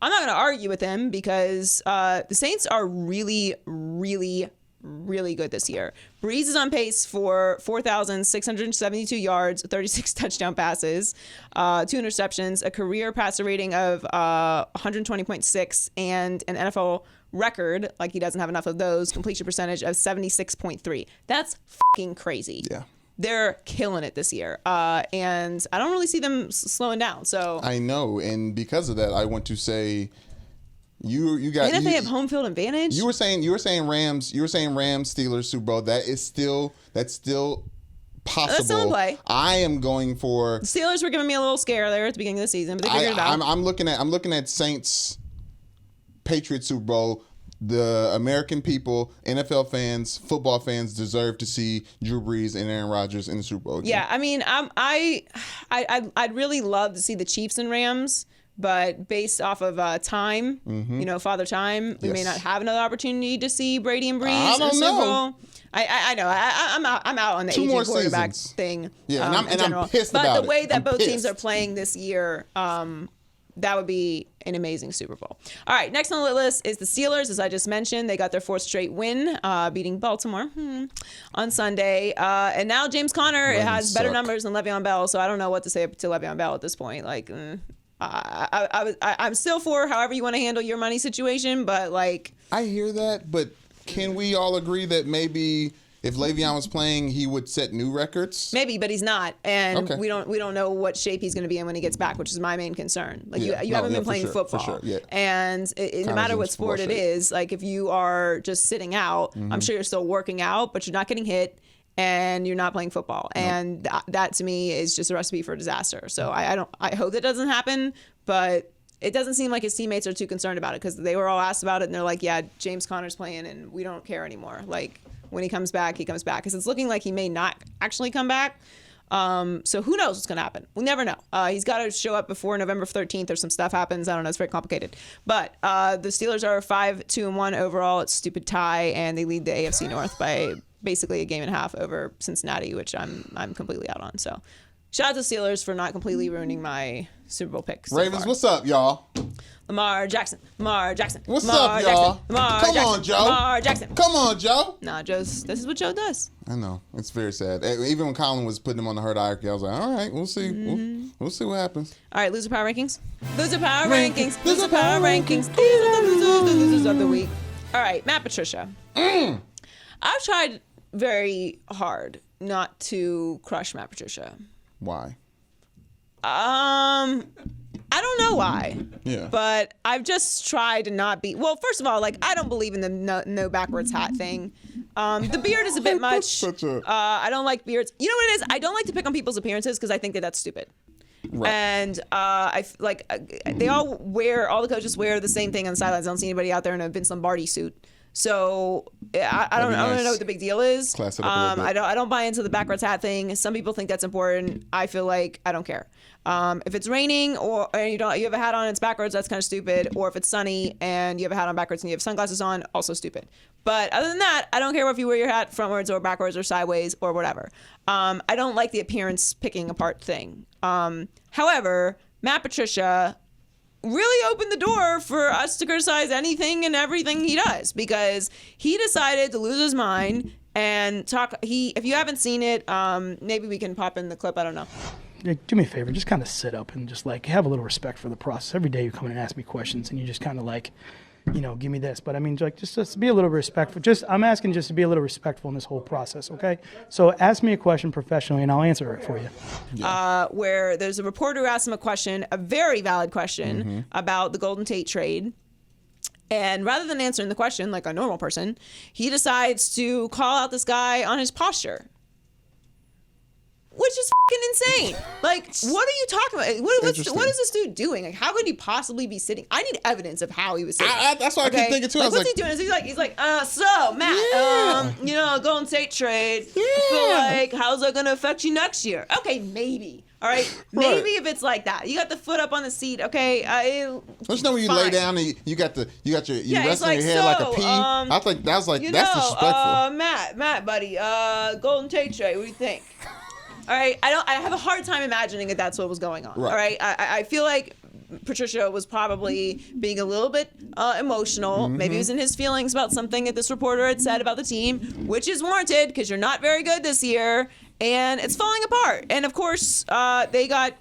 I'm not going to argue with him because the Saints are really, really, really good this year. Brees is on pace for 4,672 yards, 36 touchdown passes, 2 interceptions, a career passer rating of 120.6, and an NFL record, like he doesn't have enough of those, completion percentage of 76.3. That's fucking crazy. Yeah. They're killing it this year, and I don't really see them slowing down. So I know, and because of that, I want to say, you got. And if they have home field advantage, you were saying Rams Steelers Super Bowl. That's still possible. That's still in play. I am going for the Steelers were giving me a little scare there at the beginning of the season, but they figured it out. I'm looking at Saints Patriots Super Bowl. The American people, NFL fans, football fans deserve to see Drew Brees and Aaron Rodgers in the Super Bowl. Yeah, I mean, I'd really love to see the Chiefs and Rams, but based off of time, Father Time, we may not have another opportunity to see Brady and Brees. I don't know. I know. I'm out on the aging quarterback thing. Yeah, and I'm pissed about it. But the way that both teams are playing this year, that would be an amazing Super Bowl. All right, next on the list is the Steelers. As I just mentioned, they got their 4th straight win, beating Baltimore on Sunday. And now James Conner has better numbers than Le'Veon Bell, so I don't know what to say to Le'Veon Bell at this point. Like, I'm still for however you want to handle your money situation, but like... I hear that, but can we all agree that maybe... if Le'Veon was playing, he would set new records. Maybe, but he's not, and we don't know what shape he's going to be in when he gets back, which is my main concern. Like you haven't been playing football, and no matter what sport it is, like if you are just sitting out, I'm sure you're still working out, but you're not getting hit, and you're not playing football, and that to me is just a recipe for disaster. So I hope that doesn't happen, but. It doesn't seem like his teammates are too concerned about it because they were all asked about it, and they're like, "Yeah, James Conner's playing, and we don't care anymore." Like when he comes back, he comes back because it's looking like he may not actually come back. So who knows what's going to happen? We never know. He's got to show up before November 13th or some stuff happens. I don't know. It's very complicated. But the Steelers are 5-2-1 overall. It's a stupid tie, and they lead the AFC North by basically a game and a half over Cincinnati, which I'm completely out on. So shout out to Steelers for not completely ruining my Super Bowl picks. Ravens, what's up, y'all? Lamar Jackson. What's up, y'all? Come on, Joe. Lamar Jackson. Come on, Joe. Nah, this is what Joe does. I know. It's very sad. Even when Colin was putting him on the hurt hierarchy, I was like, all right, we'll see. We'll see what happens. All right, loser power rankings. Loser power rankings. Loser power rankings. These are the losers of the week. All right, Matt Patricia. I've tried very hard not to crush Matt Patricia. Why? I don't know why. Yeah. But I've just tried to not be. Well, first of all, like, I don't believe in the no backwards hat thing. The beard is a bit much. I don't like beards. You know what it is? I don't like to pick on people's appearances because I think that that's stupid. Right. And they all the coaches wear the same thing on the sidelines. I don't see anybody out there in a Vince Lombardi suit. So I don't know what the big deal is. Class it up a little bit. I don't buy into the backwards hat thing. Some people think that's important. I feel like I don't care. If it's raining and you have a hat on and it's backwards, that's kind of stupid. Or if it's sunny and you have a hat on backwards and you have sunglasses on, also stupid. But other than that, I don't care if you wear your hat frontwards or backwards or sideways or whatever. I don't like the appearance picking apart thing. However, Matt Patricia really opened the door for us to criticize anything and everything he does, because he decided to lose his mind and talk. If you haven't seen it, maybe we can pop in the clip. I don't know. Do me a favor, just kind of sit up and just like have a little respect for the process. Every day you come in and ask me questions and you just kind of like, give me this. But I mean, like, just be a little respectful. I'm asking just to be a little respectful in this whole process, okay? So ask me a question professionally and I'll answer it for you. Yeah. Where there's a reporter who asked him a question, a very valid question, about the Golden Tate trade. And rather than answering the question like a normal person, he decides to call out this guy on his posture, which is fucking insane. Like, what are you talking about? What is this dude doing? Like, how could he possibly be sitting? I need evidence of how he was sitting. That's what I keep thinking too. Like, what's he doing? He's like, so Matt, Golden State trade. Yeah. I feel like, how's that going to affect you next year? Okay, maybe. All right, maybe if it's like that, you got the foot up on the seat. Okay, don't you know when you lay down and you resting your head like a pea? I think that's disrespectful. Matt, buddy, Golden Tate trade. What do you think? All right, I have a hard time imagining that that's what was going on. Right. All right, I feel like Patricia was probably being a little bit emotional. Maybe he was in his feelings about something that this reporter had said about the team, which is warranted because you're not very good this year, and it's falling apart. And of course, they got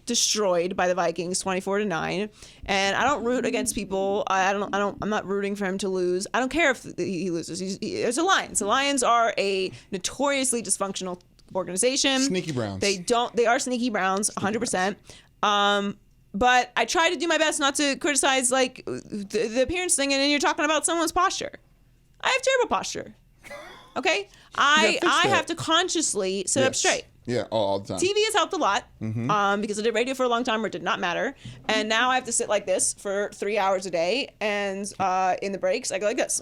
destroyed by the Vikings, 24-9. And I don't root against people. I'm not rooting for him to lose. I don't care if he loses. There's a Lions. The Lions are a notoriously dysfunctional organization. Sneaky Browns. They are sneaky Browns, 100%. But I try to do my best not to criticize like the appearance thing, and then you're talking about someone's posture. I have terrible posture. Okay? I have to consciously sit up straight. Yeah, all the time. TV has helped a lot because I did radio for a long time where it did not matter. And now I have to sit like this for 3 hours a day. And in the breaks, I go like this.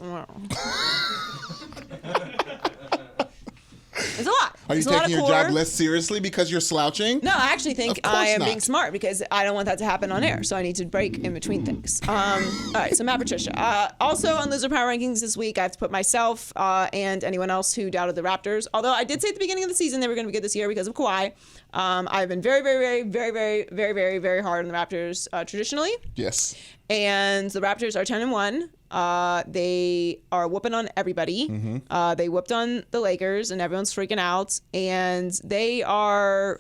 It's a lot. Are you taking your job less seriously because you're slouching? No, I actually think I am being smart because I don't want that to happen on air. So I need to break in between things. All right, so Matt Patricia. Also on Loser Power Rankings this week, I have to put myself and anyone else who doubted the Raptors. Although I did say at the beginning of the season they were going to be good this year because of Kawhi. I've been very, very, very, very, very, very, very hard on the Raptors traditionally. Yes. And the Raptors are 10-1. They are whooping on everybody. They whooped on the Lakers, and everyone's freaking out. And they are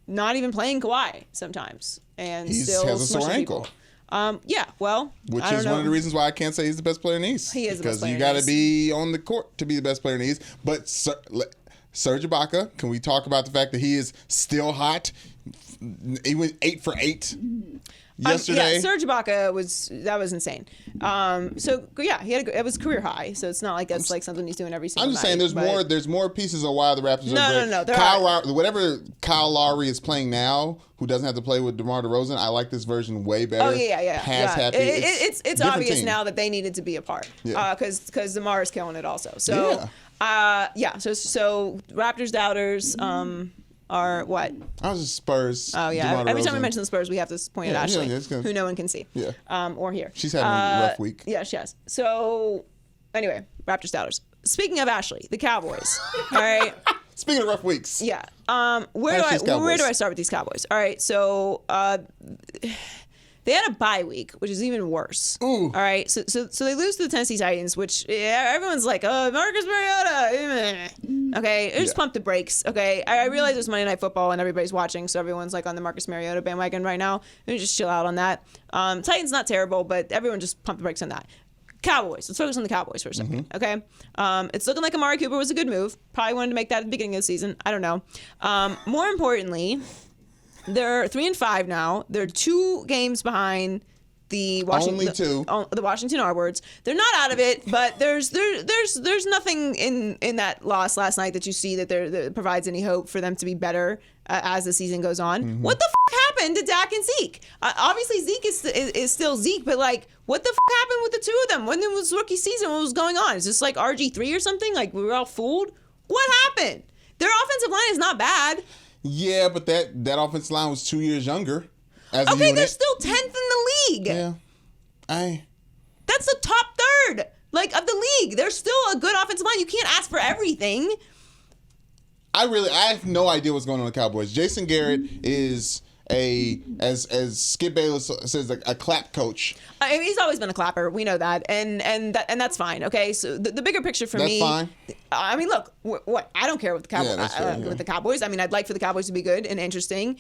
not even playing Kawhi sometimes, and he still has a sore ankle. Yeah, well, which is one of the reasons why I can't say he's the best player in the East. He is the best player in the East. Because you got to be East. on the court to be the best player in the East. But Serge Ibaka, can we talk about the fact that he is still hot? He went 8 for 8. Yesterday, yeah, Serge Ibaka was insane. So yeah, it was career high. So it's not like that's like something he's doing every single night. I'm just saying there's more pieces of why the Raptors are great. No. Whatever Kyle Lowry is playing now, who doesn't have to play with DeMar DeRozan, I like this version way better. Oh yeah. Pass happy. It's obvious now that they needed to be apart because DeMar is killing it also. So so Raptors doubters. are what? I was just Spurs. Oh yeah. DeMar Every time we DeRozan. mention the Spurs, we have to point Yeah, at Ashley, yeah, it's good. who no one can see. Yeah. Or hear. She's having a rough week. Yeah, she has. So anyway, Raptors doubters. Speaking of Ashley, the Cowboys. All right. Speaking of rough weeks. Yeah. Where do I start with these Cowboys? All right. So they had a bye week, which is even worse. Ooh. All right. So they lose to the Tennessee Titans, which everyone's like, oh, Marcus Mariota. Okay. Just pump the brakes. Okay. I realize it's Monday Night Football and everybody's watching, so everyone's like on the Marcus Mariota bandwagon right now. Let me just chill out on that. Titans not terrible, but everyone just pump the brakes on that. Cowboys. Let's focus on the Cowboys for a second, okay? It's looking like Amari Cooper was a good move. Probably wanted to make that at the beginning of the season. I don't know. More importantly, they're 3-5 now. They're 2 games behind the Washington. Only 2. The Washington R-words. They're not out of it, but there's nothing in that loss last night that you see that provides any hope for them to be better as the season goes on. What the happened to Dak and Zeke? Obviously Zeke is still Zeke, but like, what the happened with the two of them when it was rookie season? What was going on? Is this like RG3 or something? Like we were all fooled? What happened? Their offensive line is not bad. Yeah, but that offensive line was 2 years younger. As a Okay, unit. they're still 10th in the league. Yeah. That's the top third, like, of the league. They're still a good offensive line. You can't ask for everything. I have no idea what's going on with the Cowboys. Jason Garrett is as Skip Bayless says, a clap coach. I mean, he's always been a clapper. We know that, and that's fine. Okay, so the bigger picture for me. That's fine. I mean, look, what I don't care with the Cowboys. Yeah, that's fair, With the Cowboys, I mean, I'd like for the Cowboys to be good and interesting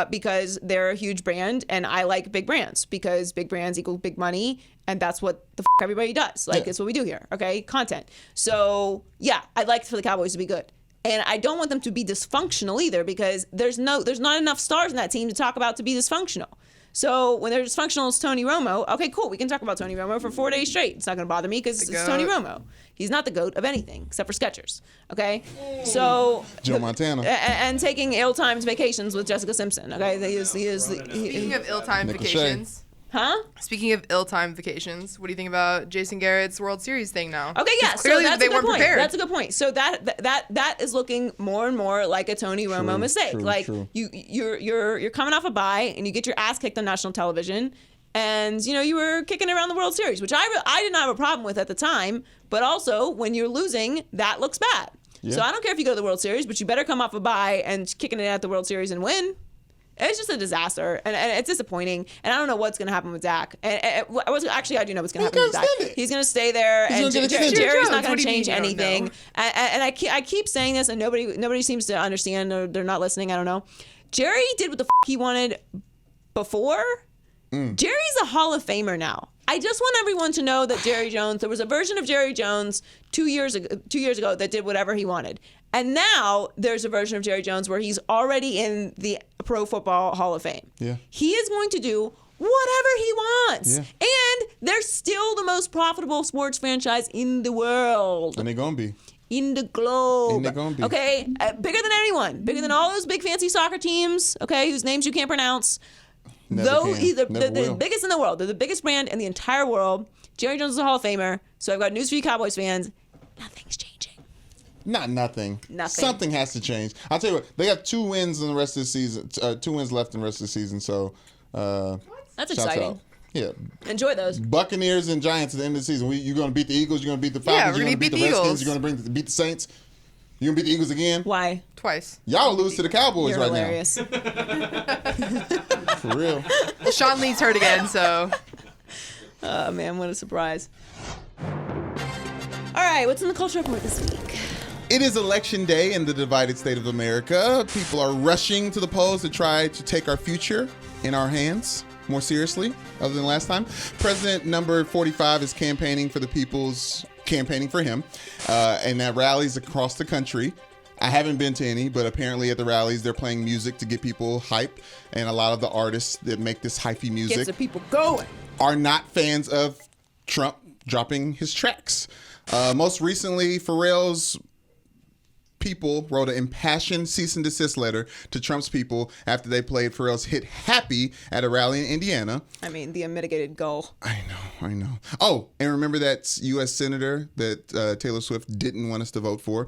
because they're a huge brand, and I like big brands because big brands equal big money, and that's what the everybody does. Like, it's what we do here. Okay, content. So yeah, I'd like for the Cowboys to be good. And I don't want them to be dysfunctional either because there's not enough stars in that team to talk about to be dysfunctional. So when they're dysfunctional, it's Tony Romo. Okay, cool. We can talk about Tony Romo for 4 days straight. It's not going to bother me because it's Tony Romo. He's not the GOAT of anything except for Skechers. Okay, so Joe Montana and taking ill-timed vacations with Jessica Simpson. Okay, Speaking of ill-timed vacations. Huh? Speaking of ill-timed vacations, what do you think about Jason Garrett's World Series thing now? Okay, yeah. Clearly so that's they a good weren't point. prepared. That's a good point. So that is looking more and more like a Tony Romo mistake. True. You're coming off a bye and you get your ass kicked on national television, and you were kicking around the World Series, which I did not have a problem with at the time. But also when you're losing, that looks bad. Yeah. So I don't care if you go to the World Series, but you better come off a bye and kicking it at the World Series and win. It's just a disaster, and it's disappointing. And I don't know what's going to happen with Dak. I do know what's going to happen with Dak. He's going to stay there, and Jerry's not going to change anything. And I keep saying this, and nobody seems to understand, or they're not listening. I don't know. Jerry did what the he wanted before. Jerry's a Hall of Famer now. I just want everyone to know that Jerry Jones, there was a version of Jerry Jones 2 years ago that did whatever he wanted. And now there's a version of Jerry Jones where he's already in the Pro Football Hall of Fame. Yeah. He is going to do whatever he wants. Yeah. And they're still the most profitable sports franchise in the world. And they're going to be. In the globe. And they're gonna be. Okay? Bigger than anyone. Bigger than all those big fancy soccer teams, okay, whose names you can't pronounce. They're the biggest in the world. They're the biggest brand in the entire world. Jerry Jones is a Hall of Famer. So I've got news for you Cowboys fans. Nothing's changing. Not nothing. Nothing. Something has to change. I'll tell you what. They got 2 wins in the rest of the season. 2 wins left in the rest of the season. So That's exciting. Out. Yeah. Enjoy those. Buccaneers and Giants at the end of the season. You're going to beat the Eagles. You're going to beat the Falcons. Yeah, we're you're going to beat the Eagles. Redskins. You're going to beat the Saints. You're going to beat the Eagles again. Why? Twice. Y'all lose to the Cowboys You're right hilarious. now. For real. Well, Sean Lee's hurt again, so. Oh, man, what a surprise. All right, what's in the culture report this week? It is election day in the divided state of America. People are rushing to the polls to try to take our future in our hands more seriously, other than last time. President number 45 is campaigning for the people's campaigning for him, and at rallies across the country. I haven't been to any, but apparently at the rallies they're playing music to get people hype, and a lot of the artists that make this hyphy music Gets the people going. are not fans of Trump dropping his tracks. Most recently, Pharrell's people wrote an impassioned cease and desist letter to Trump's people after they played Pharrell's hit Happy at a rally in Indiana. I mean, the unmitigated goal. I know. Oh, and remember that U.S. Senator that Taylor Swift didn't want us to vote for?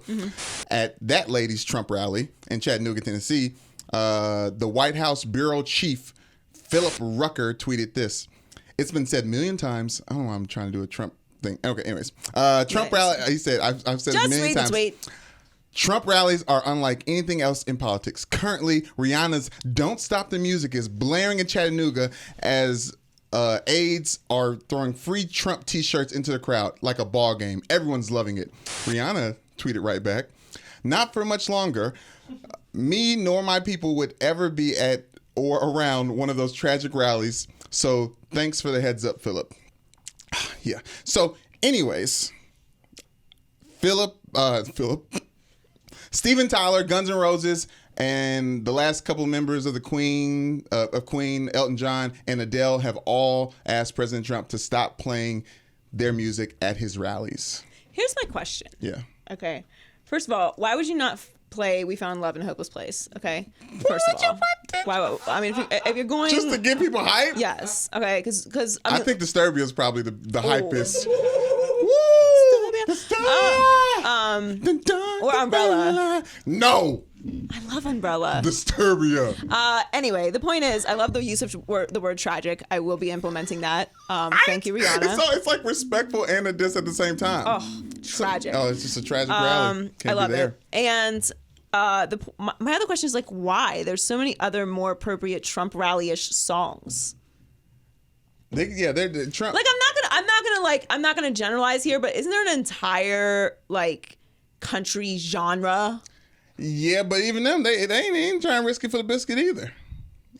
At that lady's Trump rally in Chattanooga, Tennessee, the White House Bureau Chief, Philip Rucker, tweeted this. It's been said a million times. I don't know why I'm trying to do a Trump thing. Okay, anyways. Trump rally, he said, I've said it a million times. Just read the tweet. Trump rallies are unlike anything else in politics. Currently, Rihanna's Don't Stop the Music is blaring in Chattanooga as aides are throwing free Trump t-shirts into the crowd like a ball game. Everyone's loving it. Rihanna tweeted right back, not for much longer. Me nor my people would ever be at or around one of those tragic rallies. So thanks for the heads up, Philip. Yeah. So anyways, Philip, Steven Tyler, Guns N' Roses, and the last couple of members of the Queen, Elton John, and Adele have all asked President Trump to stop playing their music at his rallies. Here's my question. Yeah. Okay. First of all, why would you not play "We Found Love in a Hopeless Place"? Okay. First of all, why? I mean, if you're going just to get people hype. Yes. Okay. Because I think Disturbia is probably the hypest. Or Umbrella. No. I love Umbrella. Disturbia. Anyway, the point is, I love the use of the word tragic. I will be implementing that. Thank you, Rihanna. It's like respectful and a diss at the same time. Oh, tragic. It's just a tragic rally. I love it. And my other question is like, why? There's so many other more appropriate Trump rally-ish songs. They're Trump. Like, I'm not gonna generalize here, but isn't there an entire like country genre? Yeah, but even them, they ain't trying to risk it for the biscuit either.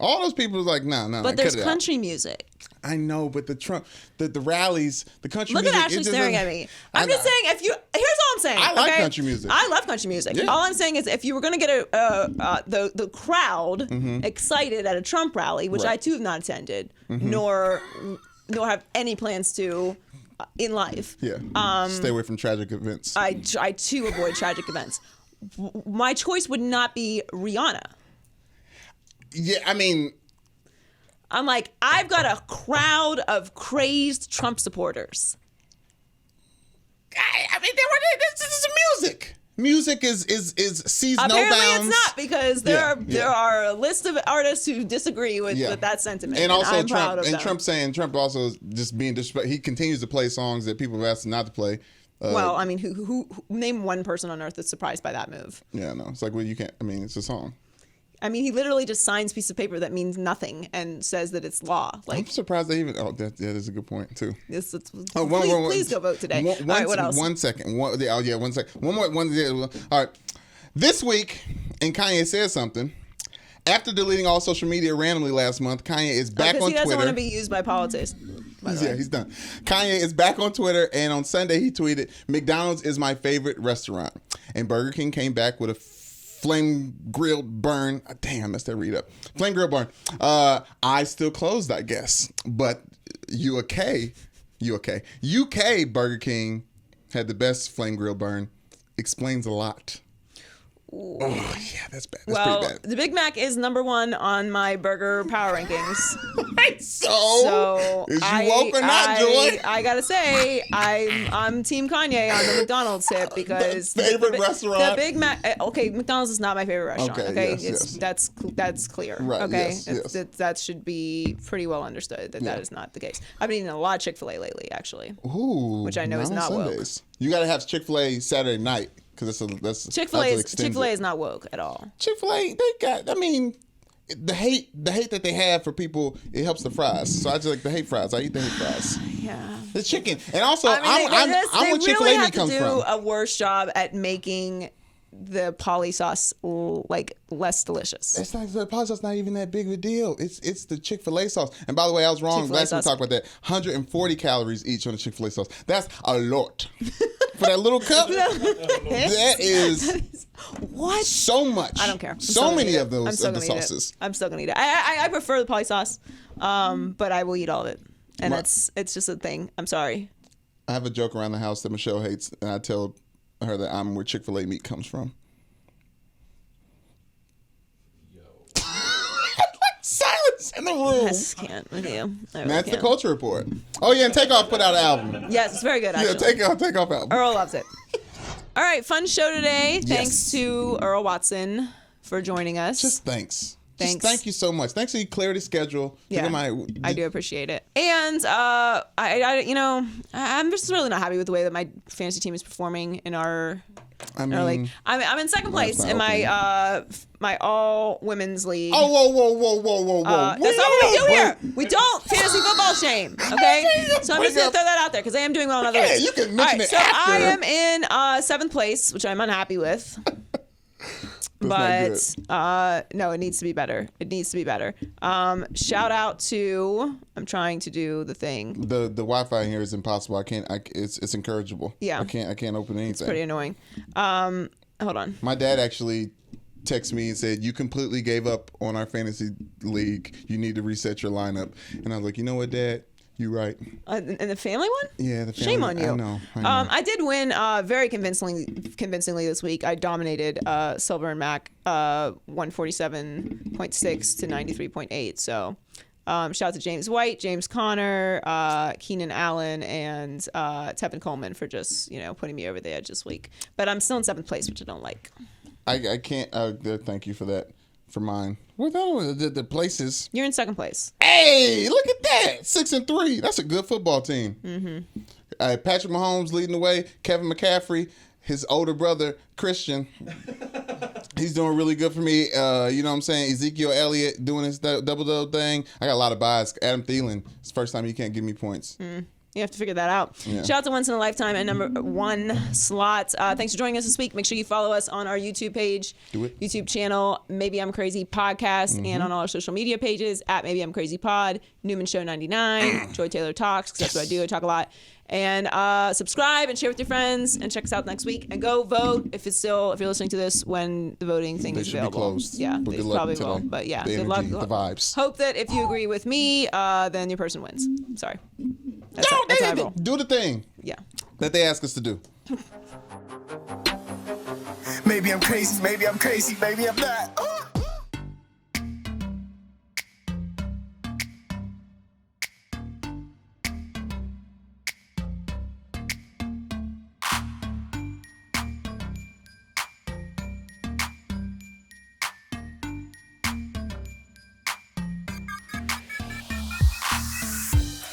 All those people was like, no. But there's country music. I know, but the Trump, the rallies, the country music. Look at Ashley staring at me. I'm just saying, here's all I'm saying. I like country music. I love country music. Yeah. All I'm saying is, if you were going to get the crowd excited at a Trump rally, which I too have not attended, nor have any plans to in life. Yeah. Stay away from tragic events. I too avoid tragic events. My choice would not be Rihanna. Yeah, I mean, I'm like, I've got a crowd of crazed Trump supporters. I mean, this is music. Music is sees no bounds. Apparently, it's not, because there are a list of artists who disagree with that sentiment. And also, I'm proud of them. Trump also just being disrespectful. He continues to play songs that people have asked him not to play. Well, I mean, who name one person on earth that's surprised by that move? Yeah, no, it's like, well, you can't. I mean, it's a song. I mean, he literally just signs a piece of paper that means nothing and says that it's law. Like, I'm surprised they even. Oh, that is a good point too. Please go vote today. All right, what else? 1 second. 1 second. One more. All right. This week, and Kanye said something. After deleting all social media randomly last month, Kanye is back on Twitter. Because he doesn't want to be used by politics. Yeah, he's done. Kanye is back on Twitter, and on Sunday he tweeted, "McDonald's is my favorite restaurant," and Burger King came back with a flame grilled burn. Damn, I messed that read up. Flame grilled burn. I still closed, I guess. But UK Burger King had the best flame grilled burn. Explains a lot. Oh, yeah, that's bad. That's pretty bad. The Big Mac is number one on my burger power rankings. Right, so is you woke or not, Joy? I gotta say, I'm Team Kanye on the McDonald's tip, because the favorite restaurant. The Big Mac. Okay, McDonald's is not my favorite restaurant. Okay, yes. That's clear. Right, okay, yes. That should be pretty well understood that is not the case. I've been eating a lot of Chick-fil-A lately, actually. Ooh, which I know is not woke. You gotta have Chick-fil-A Saturday night. That's Chick-fil-A is not woke at all. Chick-fil-A, they got, I mean, the hate that they have for people, it helps the fries. So I just like the hate fries. I eat the hate fries. Yeah. The chicken. And also, I'm where Chick-fil-A really have comes from. They really have to do a worse job at making the poly sauce like less delicious. It's not, the poly sauce not even that big of a deal. It's the Chick-fil-A sauce. And by the way, I was wrong. Last time we talked about that. 140 calories each on the Chick-fil-A sauce. That's a lot. For that little cup, that is what? So much. I don't care. So many of those of the sauces. I'm still gonna eat it. I prefer the poly sauce, but I will eat all of it, and it's just a thing. I'm sorry. I have a joke around the house that Michelle hates, and I tell her that I'm where Chick-fil-A meat comes from. the room. I just can't with you. I really That's the can't. Culture Report. Oh yeah, and Takeoff put out an album. Yes, it's very good. Actually. Yeah, Takeoff album. Earl loves it. All right, fun show today. Thanks Yes. to Earl Watson for joining us. Just thanks. Thanks. Just thank you so much. Thanks for your clarity schedule. Yeah, I do appreciate it. And I'm just really not happy with the way that my fantasy team is performing in our. I Or like mean, I'm in second place in my my all women's league. oh, whoa. That's not what we do here. We don't fantasy football shame. Okay, so I'm just gonna throw that out there because I am doing well in other ways. You can All mention right, it so after. I am in 7th place, which I'm unhappy with. That's But no, it needs to be better. It needs to be better. Shout out to I'm trying to do the thing. The Wi-Fi here is impossible. It's incorrigible. Yeah. I can't open anything. Pretty annoying. Hold on. My dad actually texted me and said, "You completely gave up on our fantasy league. You need to reset your lineup." And I was like, "You know what, Dad? You're right." And the family one? Yeah, the family. Shame on you. I know. I did win very convincingly this week. I dominated Silver and Mac 147.6 to 93.8. So shout out to James White, James Conner, Keenan Allen, and Tevin Coleman for just putting me over the edge this week. But I'm still in 7th place, which I don't like. I can't. Thank you for that. For mine. Well, no, the places. You're in 2nd place. Hey, look at that. 6-3. That's a good football team. Mm-hmm. Patrick Mahomes leading the way. Kevin McCaffrey, his older brother, Christian. He's doing really good for me. You know what I'm saying? Ezekiel Elliott doing his double thing. I got a lot of buys. Adam Thielen. It's the first time he can't give me points. You have to figure that out. Yeah. Shout out to Once in a Lifetime and number 1 slot. Thanks for joining us this week. Make sure you follow us on our YouTube page, YouTube channel, Maybe I'm Crazy Podcast, and on all our social media pages at Maybe I'm Crazy Pod, Newman Show 99, Joy Taylor Talks, because that's what I do. I talk a lot. And subscribe and share with your friends and check us out next week. And go vote if you're listening to this when the voting thing They is should be available. closed. Yeah, But they good luck probably today. will. But yeah, The good energy, luck. the vibes. Hope that if you agree with me, then your person wins. Sorry. That's No, that's how I they roll. do the thing Yeah. that they ask us to do. Maybe I'm crazy, maybe I'm crazy, maybe I'm not.